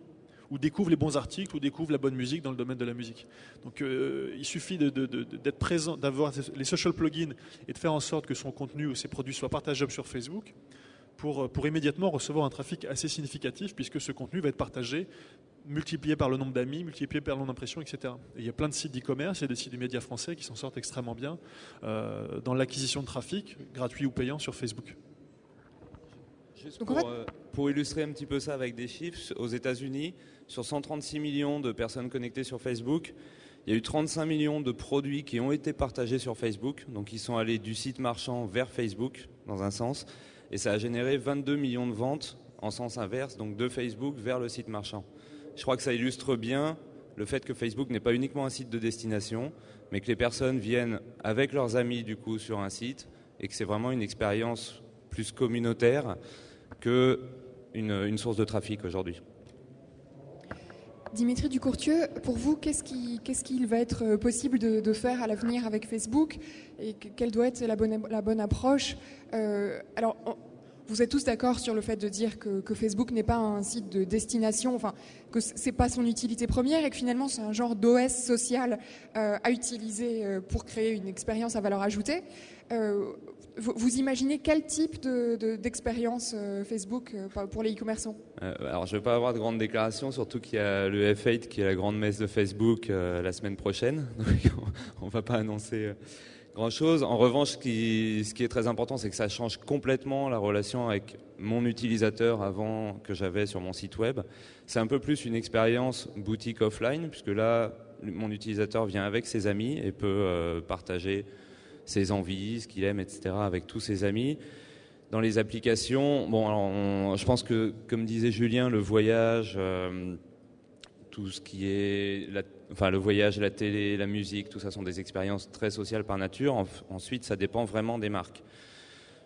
ou découvrent les bons articles, ou découvrent la bonne musique dans le domaine de la musique. Donc il suffit d'être présent, d'avoir les social plugins et de faire en sorte que son contenu ou ses produits soient partageables sur Facebook pour immédiatement recevoir un trafic assez significatif, puisque ce contenu va être partagé, multiplié par le nombre d'amis, multiplié par le nombre d'impressions, etc. Et il y a plein de sites d'e-commerce, il y a des sites de médias français qui s'en sortent extrêmement bien dans l'acquisition de trafic, gratuit ou payant, sur Facebook. Juste pour illustrer un petit peu ça avec des chiffres, aux États-Unis, sur 136 millions de personnes connectées sur Facebook, il y a eu 35 millions de produits qui ont été partagés sur Facebook, donc ils sont allés du site marchand vers Facebook, dans un sens, et ça a généré 22 millions de ventes en sens inverse, donc de Facebook vers le site marchand. Je crois que ça illustre bien le fait que Facebook n'est pas uniquement un site de destination, mais que les personnes viennent avec leurs amis du coup sur un site, et que c'est vraiment une expérience plus communautaire qu'une source de trafic aujourd'hui. Dimitri Ducourtieu, pour vous, qu'est-ce qu'il va être possible de faire à l'avenir avec Facebook et quelle doit être la bonne approche vous êtes tous d'accord sur le fait de dire que Facebook n'est pas un site de destination, enfin que c'est pas son utilité première et que finalement c'est un genre d'OS social à utiliser pour créer une expérience à valeur ajoutée. Vous imaginez quel type d'expérience Facebook pour les e-commerçants ? Alors je ne vais pas avoir de grandes déclarations, surtout qu'il y a le F8 qui est la grande messe de Facebook la semaine prochaine. Donc on ne va pas annoncer grand-chose. En revanche, ce qui est très important, c'est que ça change complètement la relation avec mon utilisateur avant que j'avais sur mon site web. C'est un peu plus une expérience boutique offline, puisque là, mon utilisateur vient avec ses amis et peut partager ses envies, ce qu'il aime, etc. avec tous ses amis. Dans les applications, je pense que, comme disait Julien, le voyage, tout ce qui est le voyage, la télé, la musique, tout ça sont des expériences très sociales par nature. Ensuite, ça dépend vraiment des marques.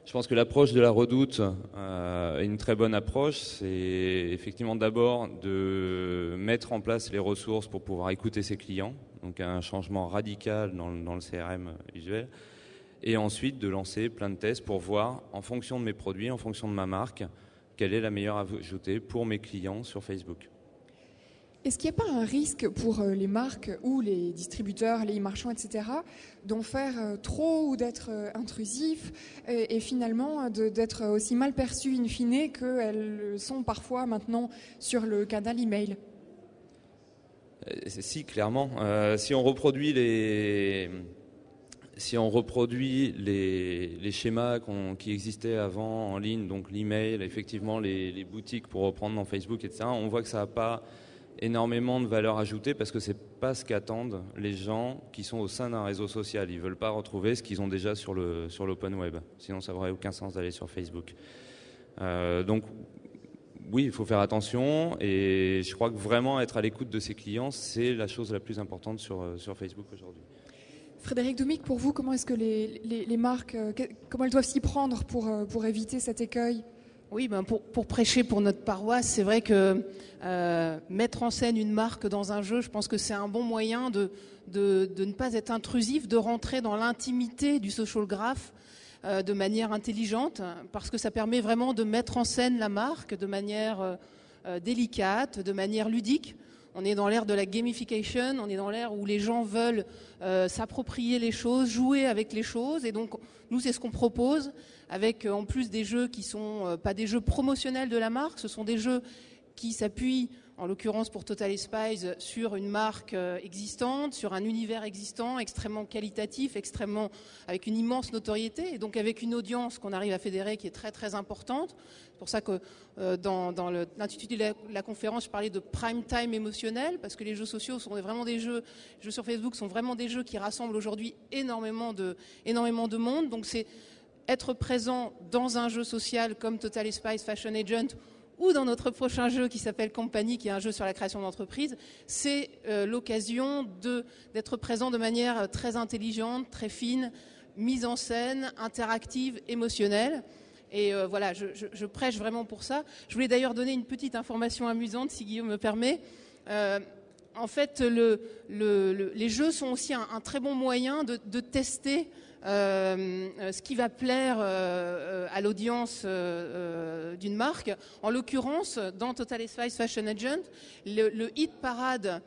Je pense que l'approche de la Redoute est une très bonne approche. C'est effectivement d'abord de mettre en place les ressources pour pouvoir écouter ses clients, donc un changement radical dans le CRM visuel, et ensuite de lancer plein de tests pour voir, en fonction de mes produits, en fonction de ma marque, quelle est la meilleure ajoutée pour mes clients sur Facebook. Est-ce qu'il n'y a pas un risque pour les marques ou les distributeurs, les e-marchands, etc., d'en faire trop ou d'être intrusif et finalement d'être aussi mal perçues in fine qu'elles sont parfois maintenant sur le canal email? Si, clairement. Si on reproduit les schémas qui existaient avant en ligne, donc l'email, effectivement les boutiques pour reprendre dans Facebook, etc., on voit que ça n'a pas énormément de valeur ajoutée parce que c'est pas ce qu'attendent les gens qui sont au sein d'un réseau social. Ils veulent pas retrouver ce qu'ils ont déjà sur l'open web. Sinon, ça n'aurait aucun sens d'aller sur Facebook. Donc, oui, il faut faire attention et je crois que vraiment être à l'écoute de ses clients, c'est la chose la plus importante sur Facebook aujourd'hui. Frédéric Doumic, pour vous, comment est-ce que les marques, comment elles doivent s'y prendre pour éviter cet écueil? Oui, pour prêcher pour notre paroisse, c'est vrai que mettre en scène une marque dans un jeu, je pense que c'est un bon moyen de ne pas être intrusif, de rentrer dans l'intimité du social graph de manière intelligente, parce que ça permet vraiment de mettre en scène la marque de manière délicate, de manière ludique. On est dans l'ère de la gamification, on est dans l'ère où les gens veulent s'approprier les choses, jouer avec les choses. Et donc, nous, c'est ce qu'on propose, avec en plus des jeux qui sont pas des jeux promotionnels de la marque, ce sont des jeux qui s'appuient, en l'occurrence pour Totally Spies, sur une marque existante, sur un univers existant, extrêmement qualitatif, avec une immense notoriété, et donc avec une audience qu'on arrive à fédérer qui est très très importante. C'est pour ça que dans l'intitulé de la conférence, je parlais de prime time émotionnel, parce que les jeux sociaux sont vraiment des jeux sur Facebook sont vraiment des jeux qui rassemblent aujourd'hui énormément de monde. Donc c'est être présent dans un jeu social comme Totally Spies Fashion Agent, ou dans notre prochain jeu qui s'appelle Company, qui est un jeu sur la création d'entreprise, c'est l'occasion d'être présent de manière très intelligente, très fine, mise en scène, interactive, émotionnelle. Et voilà, je prêche vraiment pour ça. Je voulais d'ailleurs donner une petite information amusante, si Guillaume me permet. En fait, les jeux sont aussi un très bon moyen de tester ce qui va plaire à l'audience d'une marque. En l'occurrence, dans Totally Spies Fashion Agent, le hit parade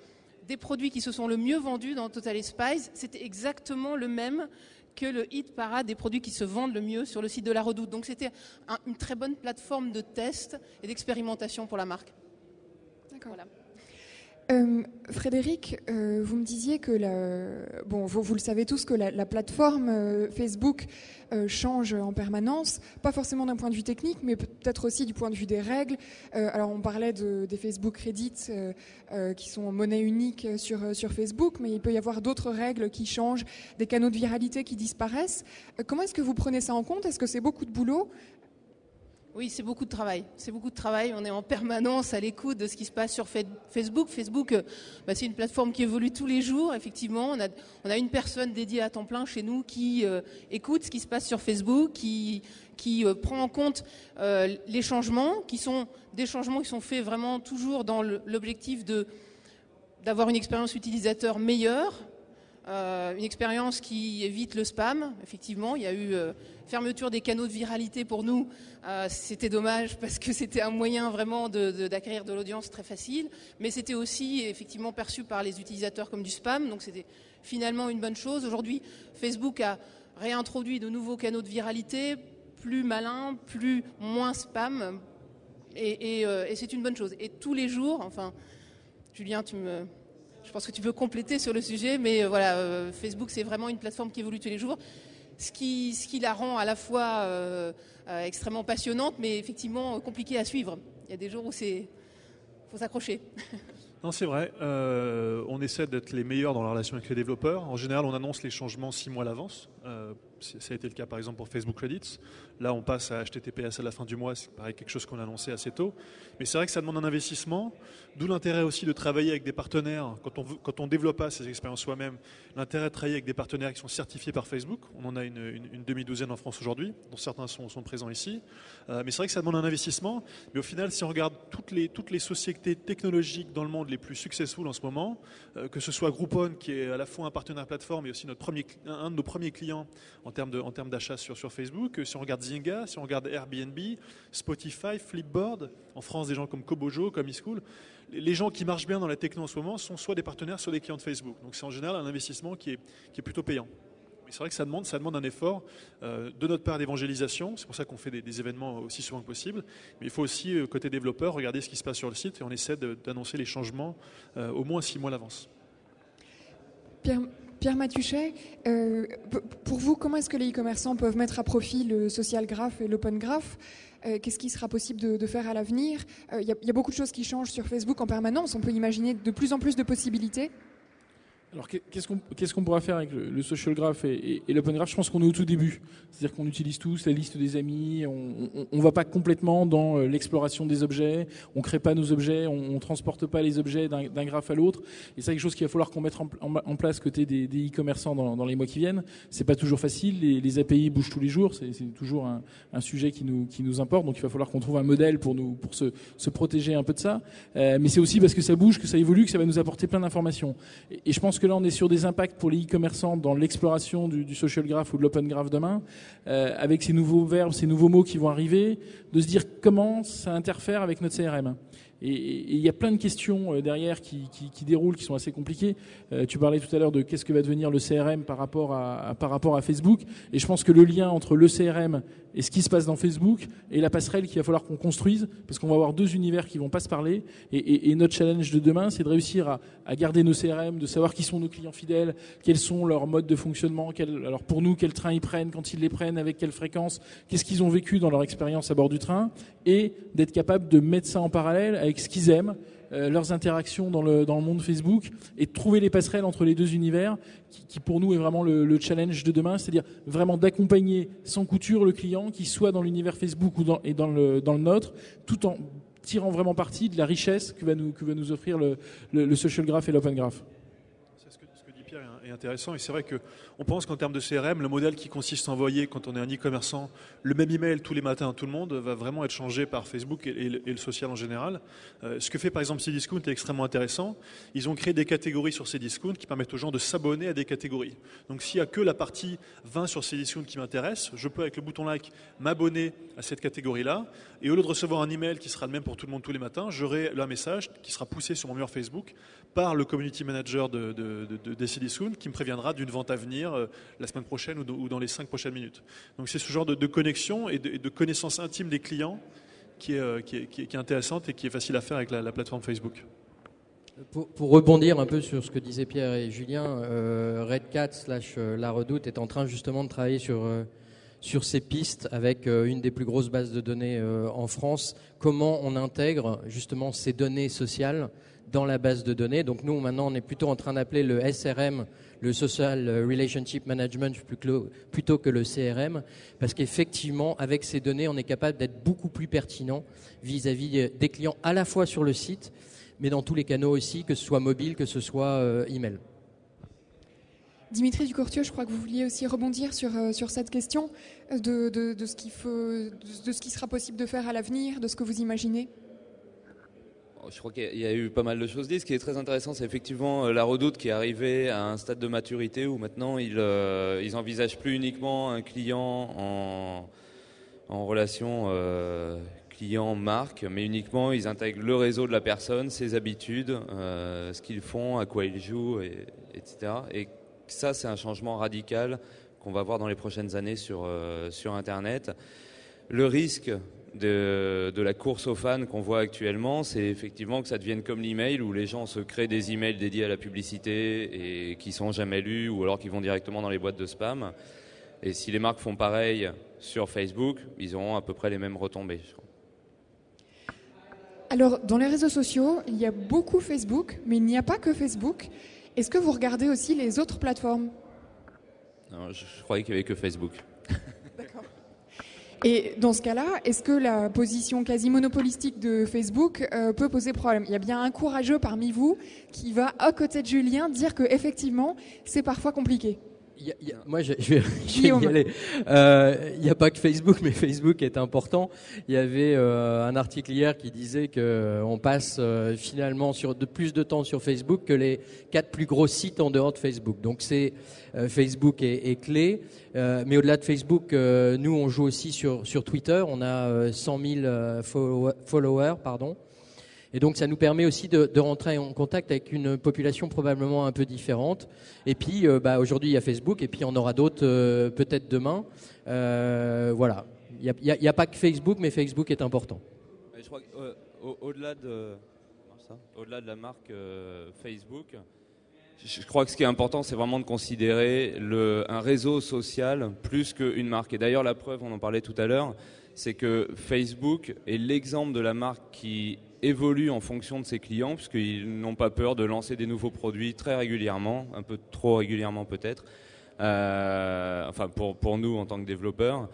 des produits qui se sont le mieux vendus dans Totally Spies, c'était exactement le même que le hit parade des produits qui se vendent le mieux sur le site de la Redoute. Donc c'était une très bonne plateforme de test et d'expérimentation pour la marque. D'accord. Voilà. Frédéric, vous me disiez que vous le savez tous, que la plateforme Facebook change en permanence, pas forcément d'un point de vue technique, mais peut-être aussi du point de vue des règles. Alors on parlait des Facebook Credits qui sont en monnaie unique sur Facebook, mais il peut y avoir d'autres règles qui changent, des canaux de viralité qui disparaissent. Comment est-ce que vous prenez ça en compte? Est-ce que c'est beaucoup de boulot? Oui, c'est beaucoup de travail. C'est beaucoup de travail. On est en permanence à l'écoute de ce qui se passe sur Facebook. Facebook, c'est une plateforme qui évolue tous les jours. Effectivement, on a une personne dédiée à temps plein chez nous qui écoute ce qui se passe sur Facebook, qui prend en compte les changements, qui sont des changements qui sont faits vraiment toujours dans l'objectif d'avoir une expérience utilisateur meilleure. Une expérience qui évite le spam. Effectivement, il y a eu fermeture des canaux de viralité pour nous. C'était dommage parce que c'était un moyen vraiment d'acquérir de l'audience très facile, mais c'était aussi effectivement perçu par les utilisateurs comme du spam, donc c'était finalement une bonne chose. Aujourd'hui, Facebook a réintroduit de nouveaux canaux de viralité, plus malins, moins spam, et c'est une bonne chose. Et tous les jours, enfin, Julien, je pense que tu peux compléter sur le sujet, mais voilà, Facebook, c'est vraiment une plateforme qui évolue tous les jours, ce qui la rend à la fois extrêmement passionnante, mais effectivement compliquée à suivre. Il y a des jours où faut s'accrocher. Non, c'est vrai. On essaie d'être les meilleurs dans la relation avec les développeurs. En général, on annonce les changements 6 mois à l'avance. Ça a été le cas par exemple pour Facebook Credits. Là, on passe à HTTPS à la fin du mois, c'est pareil, quelque chose qu'on a annoncé assez tôt. Mais c'est vrai que ça demande un investissement, d'où l'intérêt aussi de travailler avec des partenaires. Quand on développe pas ces expériences soi-même, l'intérêt de travailler avec des partenaires qui sont certifiés par Facebook. On en a une demi-douzaine en France aujourd'hui, dont certains sont présents ici. Mais c'est vrai que ça demande un investissement. Mais au final, si on regarde toutes les sociétés technologiques dans le monde les plus successful en ce moment, que ce soit Groupon, qui est à la fois un partenaire plateforme et aussi un de nos premiers clients en termes d'achat sur Facebook, si on regarde Zynga, si on regarde Airbnb, Spotify, Flipboard, en France des gens comme Kobojo, comme eSchool, les gens qui marchent bien dans la techno en ce moment sont soit des partenaires, soit des clients de Facebook. Donc c'est en général un investissement qui est plutôt payant. Mais c'est vrai que ça demande un effort de notre part d'évangélisation. C'est pour ça qu'on fait des événements aussi souvent que possible. Mais il faut aussi, côté développeur, regarder ce qui se passe sur le site et on essaie d'annoncer les changements au moins 6 mois à l'avance. Pierre Mathuchet, pour vous, comment est-ce que les e-commerçants peuvent mettre à profit le social graph et l'open graph ? Qu'est-ce qui sera possible de faire à l'avenir ? Il y a beaucoup de choses qui changent sur Facebook en permanence. On peut imaginer de plus en plus de possibilités. Alors qu'est-ce qu'on pourra faire avec le social graph et l'open graph ? Je pense qu'on est au tout début. C'est-à-dire qu'on utilise tous la liste des amis, on va pas complètement dans l'exploration des objets, on crée pas nos objets, on transporte pas les objets d'un graphe à l'autre. Et c'est quelque chose qu'il va falloir qu'on mette en place côté des e-commerçants dans les mois qui viennent. C'est pas toujours facile, les API bougent tous les jours, c'est toujours un sujet qui nous importe, donc il va falloir qu'on trouve un modèle pour se protéger un peu de ça. Mais c'est aussi parce que ça bouge, que ça évolue, que ça va nous apporter plein d'informations. Et je pense que là on est sur des impacts pour les e-commerçants dans l'exploration du social graph ou de l'open graph demain, avec ces nouveaux verbes, ces nouveaux mots qui vont arriver, de se dire comment ça interfère avec notre CRM. Et il y a plein de questions derrière qui déroulent, qui sont assez compliquées. Tu parlais tout à l'heure de qu'est-ce que va devenir le CRM par rapport à Facebook. Et je pense que le lien entre le CRM et ce qui se passe dans Facebook est la passerelle qu'il va falloir qu'on construise, parce qu'on va avoir deux univers qui vont pas se parler. Et notre challenge de demain, c'est de réussir à garder nos CRM, de savoir qui sont nos clients fidèles, quels sont leurs modes de fonctionnement, alors pour nous, quels trains ils prennent, quand ils les prennent, avec quelle fréquence, qu'est-ce qu'ils ont vécu dans leur expérience à bord du train, et d'être capable de mettre ça en parallèle avec ce qu'ils aiment, leurs interactions dans le monde Facebook, et de trouver les passerelles entre les deux univers qui pour nous est vraiment le challenge de demain, c'est-à-dire vraiment d'accompagner sans couture le client qui soit dans l'univers Facebook ou dans le nôtre, tout en tirant vraiment parti de la richesse que va nous offrir le social graph et l'open graph. Ce que dit Pierre est intéressant, et c'est vrai qu'on pense qu'en termes de CRM, le modèle qui consiste à envoyer, quand on est un e-commerçant, le même email tous les matins à tout le monde va vraiment être changé par Facebook et le social en général. Ce que fait par exemple Cdiscount est extrêmement intéressant. Ils ont créé des catégories sur Cdiscount qui permettent aux gens de s'abonner à des catégories. Donc s'il n'y a que la partie 20 sur Cdiscount qui m'intéresse, je peux avec le bouton like m'abonner à cette catégorie-là, et au lieu de recevoir un email qui sera le même pour tout le monde tous les matins, j'aurai un message qui sera poussé sur mon mur Facebook par le community manager de Cdiscount qui me préviendra d'une vente à venir la semaine prochaine ou dans les 5 prochaines minutes. Donc c'est ce genre de connexion et de connaissance intime des clients qui est intéressante et qui est facile à faire avec la plateforme Facebook. Pour rebondir un peu sur ce que disaient Pierre et Julien, Redcat / La Redoute est en train justement de travailler sur ces pistes avec une des plus grosses bases de données en France. Comment on intègre justement ces données sociales dans la base de données. Donc nous, maintenant, on est plutôt en train d'appeler le SRM, le Social Relationship Management, plutôt que le CRM, parce qu'effectivement, avec ces données, on est capable d'être beaucoup plus pertinent vis-à-vis des clients, à la fois sur le site, mais dans tous les canaux aussi, que ce soit mobile, que ce soit email. Dimitri Ducourtieu, je crois que vous vouliez aussi rebondir sur cette question de ce qui sera possible de faire à l'avenir, de ce que vous imaginez. Je crois qu'il y a eu pas mal de choses dites. Ce qui est très intéressant, c'est effectivement La Redoute qui est arrivée à un stade de maturité où maintenant ils envisagent plus uniquement un client en relation client-marque, mais uniquement ils intègrent le réseau de la personne, ses habitudes, ce qu'ils font, à quoi ils jouent, etc. Et ça, c'est un changement radical qu'on va voir dans les prochaines années sur Internet. Le risque de la course aux fans qu'on voit actuellement, c'est effectivement que ça devienne comme l'email où les gens se créent des emails dédiés à la publicité et qui sont jamais lus ou alors qui vont directement dans les boîtes de spam. Et si les marques font pareil sur Facebook, ils auront à peu près les mêmes retombées. Je crois. Alors, dans les réseaux sociaux, il y a beaucoup Facebook, mais il n'y a pas que Facebook. Est-ce que vous regardez aussi les autres plateformes ? Alors, je croyais qu'il n'y avait que Facebook. D'accord. Et dans ce cas-là, est-ce que la position quasi monopolistique de Facebook peut poser problème ? Il y a bien un courageux parmi vous qui va, à côté de Julien, dire qu'effectivement, c'est parfois compliqué. Moi, je vais y aller. Il n'y a pas que Facebook, mais Facebook est important. Il y avait un article hier qui disait qu'on passe finalement plus de temps sur Facebook que les 4 plus gros sites en dehors de Facebook. Donc Facebook est clé. Mais au-delà de Facebook, nous, on joue aussi sur Twitter. On a 100 000 followers, pardon. Et donc, ça nous permet aussi de rentrer en contact avec une population probablement un peu différente. Et puis, aujourd'hui, il y a Facebook, et puis il y en aura d'autres peut-être demain. Voilà. Il n'y a pas que Facebook, mais Facebook est important. Je crois qu'au-delà de la marque Facebook, je crois que ce qui est important, c'est vraiment de considérer un réseau social plus qu'une marque. Et d'ailleurs, la preuve, on en parlait tout à l'heure, c'est que Facebook est l'exemple de la marque qui évolue en fonction de ses clients, puisqu'ils n'ont pas peur de lancer des nouveaux produits très régulièrement, un peu trop régulièrement peut-être, pour nous en tant que développeurs.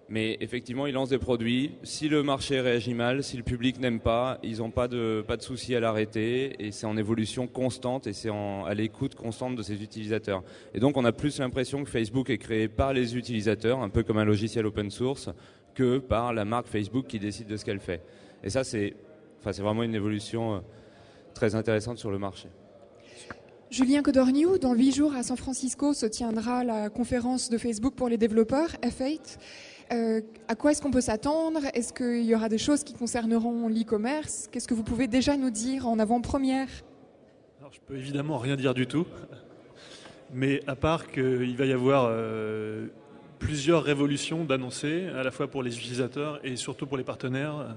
Mais effectivement, ils lancent des produits. Si le marché réagit mal, si le public n'aime pas, ils n'ont pas de souci à l'arrêter. Et c'est en évolution constante et c'est à l'écoute constante de ses utilisateurs. Et donc, on a plus l'impression que Facebook est créé par les utilisateurs, un peu comme un logiciel open source, que par la marque Facebook qui décide de ce qu'elle fait. Et ça, c'est vraiment une évolution très intéressante sur le marché. Julien Codorniou, dans 8 jours à San Francisco se tiendra la conférence de Facebook pour les développeurs, F8. À quoi est-ce qu'on peut s'attendre ? Est-ce qu'il y aura des choses qui concerneront l'e-commerce ? Qu'est-ce que vous pouvez déjà nous dire en avant-première ? Alors, je peux évidemment rien dire du tout, mais à part qu'il va y avoir plusieurs révolutions d'annoncer, à la fois pour les utilisateurs et surtout pour les partenaires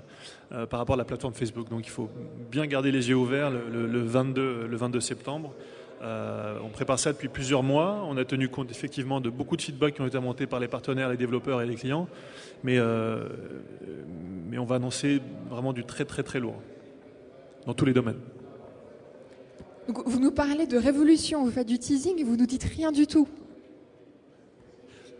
par rapport à la plateforme Facebook. Donc il faut bien garder les yeux ouverts le 22 septembre. On prépare ça depuis plusieurs mois. On a tenu compte effectivement de beaucoup de feedbacks qui ont été montés par les partenaires, les développeurs et les clients. Mais on va annoncer vraiment du très très très lourd dans tous les domaines. Donc, vous nous parlez de révolution, vous faites du teasing et vous nous dites rien du tout.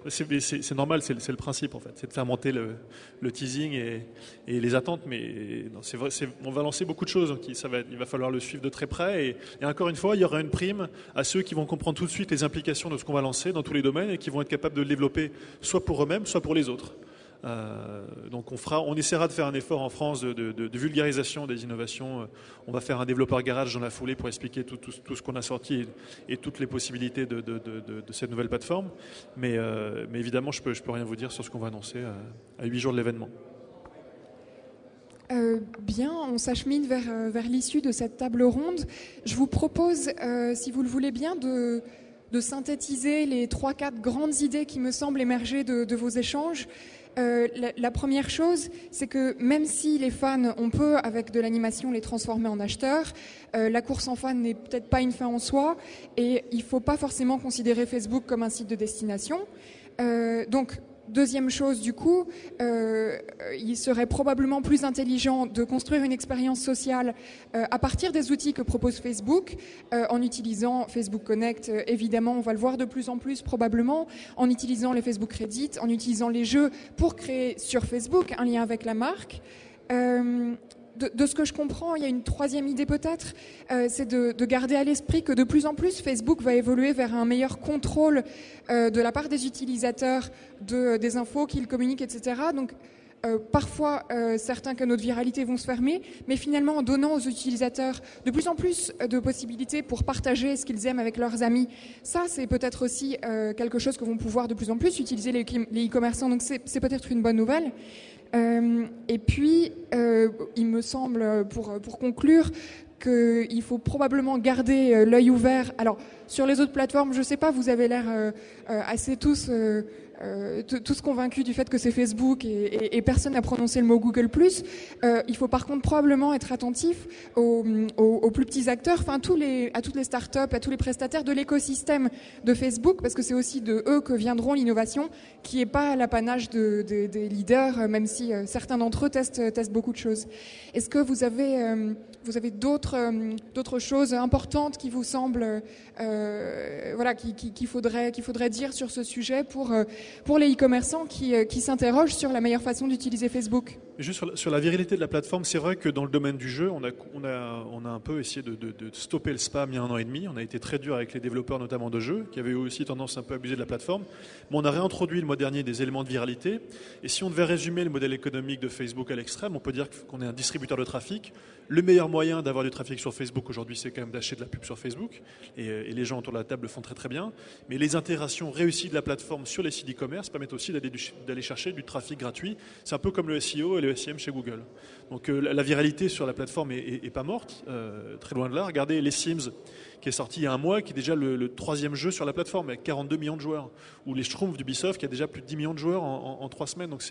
C'est normal, c'est le principe en fait, c'est de faire monter le teasing et les attentes, mais non, c'est vrai, on va lancer beaucoup de choses, il va falloir le suivre de très près et encore une fois, il y aura une prime à ceux qui vont comprendre tout de suite les implications de ce qu'on va lancer dans tous les domaines et qui vont être capables de le développer soit pour eux-mêmes, soit pour les autres. Donc on essaiera de faire un effort en France de vulgarisation des innovations. On va faire un développeur garage dans la foulée pour expliquer tout ce qu'on a sorti et toutes les possibilités de cette nouvelle plateforme. Mais évidemment, je peux rien vous dire sur ce qu'on va annoncer à 8 jours de l'événement. Bien, on s'achemine vers l'issue de cette table ronde. Je vous propose, si vous le voulez bien, de synthétiser les 3-4 grandes idées qui me semblent émerger de vos échanges. La première chose, c'est que même si les fans, on peut, avec de l'animation, les transformer en acheteurs, la course en fans n'est peut-être pas une fin en soi et il ne faut pas forcément considérer Facebook comme un site de destination. Donc, deuxième chose, du coup, il serait probablement plus intelligent de construire une expérience sociale à partir des outils que propose Facebook, en utilisant Facebook Connect, évidemment, on va le voir de plus en plus probablement, en utilisant les Facebook Credits, en utilisant les jeux pour créer sur Facebook un lien avec la marque. De ce que je comprends, il y a une troisième idée peut-être, c'est de garder à l'esprit que de plus en plus Facebook va évoluer vers un meilleur contrôle de la part des utilisateurs des infos qu'ils communiquent, etc. Donc parfois certains canaux de viralité vont se fermer, mais finalement en donnant aux utilisateurs de plus en plus de possibilités pour partager ce qu'ils aiment avec leurs amis, ça c'est peut-être aussi quelque chose que vont pouvoir de plus en plus utiliser les e-commerçants, donc c'est peut-être une bonne nouvelle. Et puis, il me semble, pour conclure, qu'il faut probablement garder l'œil ouvert. Alors, sur les autres plateformes, je ne sais pas, vous avez l'air assez tous tous convaincus du fait que c'est Facebook et personne n'a prononcé le mot Google+. Il faut par contre probablement être attentif aux plus petits acteurs, à toutes les startups, à tous les prestataires de l'écosystème de Facebook, parce que c'est aussi de eux que viendront l'innovation, qui n'est pas l'apanage des leaders, même si certains d'entre eux testent beaucoup de choses. Est-ce que vous avez d'autres choses importantes qui vous semblent qu'il faudrait dire sur ce sujet pour les e-commerçants qui s'interrogent sur la meilleure façon d'utiliser Facebook? Juste sur la virilité de la plateforme, c'est vrai que dans le domaine du jeu, on a un peu essayé de stopper le spam il y a 1 an et demi. On a été très dur avec les développeurs, notamment de jeux, qui avaient eu aussi tendance un peu à abuser de la plateforme. Mais on a réintroduit le mois dernier des éléments de viralité. Et si on devait résumer le modèle économique de Facebook à l'extrême, on peut dire qu'on est un distributeur de trafic. Le meilleur moyen d'avoir du trafic sur Facebook aujourd'hui, c'est quand même d'acheter de la pub sur Facebook. Et les gens autour de la table le font très très bien. Mais les intégrations réussies de la plateforme sur les sites e-commerce permettent aussi d'aller chercher du trafic gratuit. C'est un peu comme le SEO et le SEM chez Google. Donc la viralité sur la plateforme est pas morte, très loin de là. Regardez les Sims, qui est sorti il y a 1 mois, qui est déjà le 3e jeu sur la plateforme, avec 42 millions de joueurs. Ou les Schtroumpfs d'Ubisoft, qui a déjà plus de 10 millions de joueurs en 3 semaines. Donc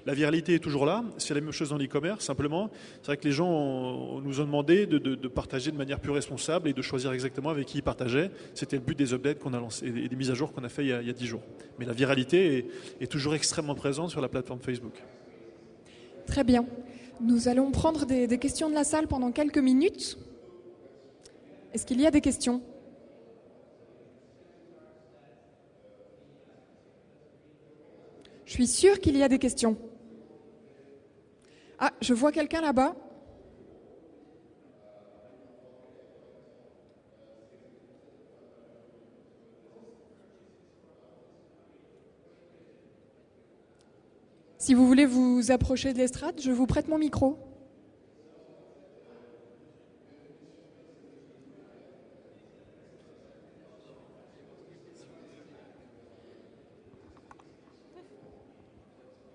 la viralité est toujours là. C'est la même chose dans l'e-commerce, simplement. C'est vrai que les gens nous ont demandé de partager de manière plus responsable et de choisir exactement avec qui ils partageaient. C'était le but des updates qu'on a lancés et des mises à jour qu'on a fait il y a 10 jours. Mais la viralité est toujours extrêmement présente sur la plateforme Facebook. Très bien. Nous allons prendre des questions de la salle pendant quelques minutes. Est-ce qu'il y a des questions? Je suis sûre qu'il y a des questions. Ah, je vois quelqu'un là-bas. Si vous voulez vous approcher de l'estrade, je vous prête mon micro.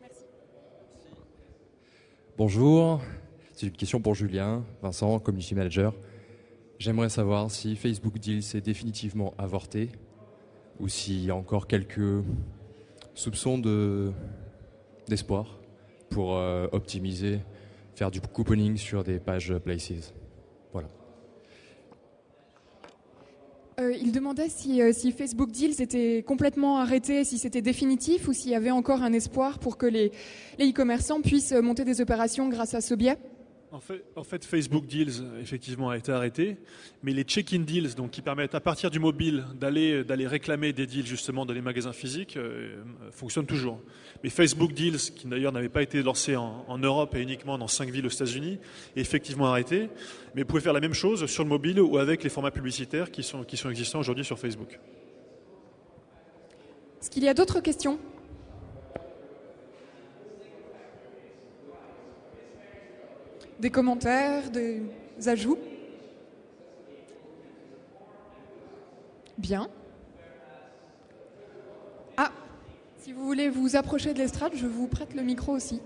Merci. Bonjour, c'est une question pour Julien, Vincent, Community Manager. J'aimerais savoir si Facebook Deals est définitivement avorté ou s'il y a encore quelques soupçons d'espoir pour optimiser, faire du couponing sur des pages Places. Voilà. Il demandait si Facebook Deals était complètement arrêté, si c'était définitif ou s'il y avait encore un espoir pour que les e-commerçants puissent monter des opérations grâce à ce biais. En fait, Facebook Deals, effectivement, a été arrêté, mais les check-in deals, donc qui permettent à partir du mobile d'aller réclamer des deals justement dans les magasins physiques, fonctionnent toujours. Mais Facebook Deals, qui d'ailleurs n'avait pas été lancé en Europe et uniquement dans 5 villes aux États-Unis, est effectivement arrêté. Mais vous pouvez faire la même chose sur le mobile ou avec les formats publicitaires qui sont existants aujourd'hui sur Facebook. Est-ce qu'il y a d'autres questions ? Des commentaires, des ajouts? Bien. Ah, si vous voulez vous approcher de l'estrade, je vous prête le micro aussi.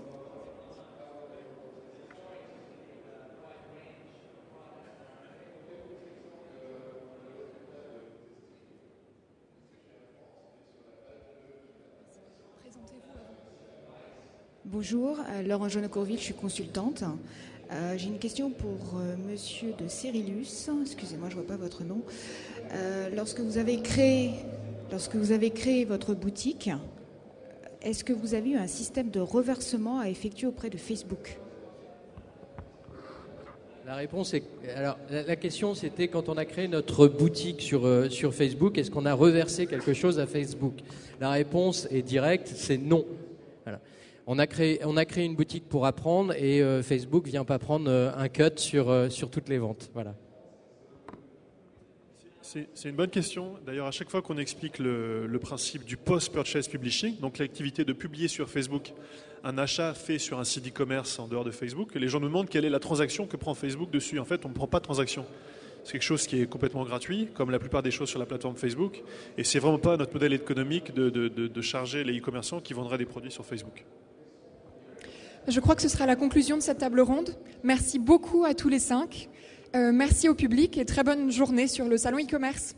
Bonjour, Laurent Jeanne-Courville, je suis consultante. J'ai une question pour monsieur de Cérilus. Excusez-moi, je ne vois pas votre nom. Lorsque vous avez créé votre boutique, est-ce que vous avez eu un système de reversement à effectuer auprès de Facebook ? La réponse est... Alors, la question, c'était quand on a créé notre boutique sur Facebook, est-ce qu'on a reversé quelque chose à Facebook ? La réponse est directe, c'est non. Voilà. On a créé une boutique pour apprendre et Facebook ne vient pas prendre un cut sur toutes les ventes. Voilà. C'est une bonne question. D'ailleurs, à chaque fois qu'on explique le principe du post-purchase publishing, donc l'activité de publier sur Facebook un achat fait sur un site e-commerce en dehors de Facebook, les gens nous demandent quelle est la transaction que prend Facebook dessus. En fait, on ne prend pas de transaction. C'est quelque chose qui est complètement gratuit, comme la plupart des choses sur la plateforme Facebook. Et c'est vraiment pas notre modèle économique de charger les e-commerçants qui vendraient des produits sur Facebook. Je crois que ce sera la conclusion de cette table ronde. Merci beaucoup à tous les 5. Merci au public et très bonne journée sur le salon e-commerce.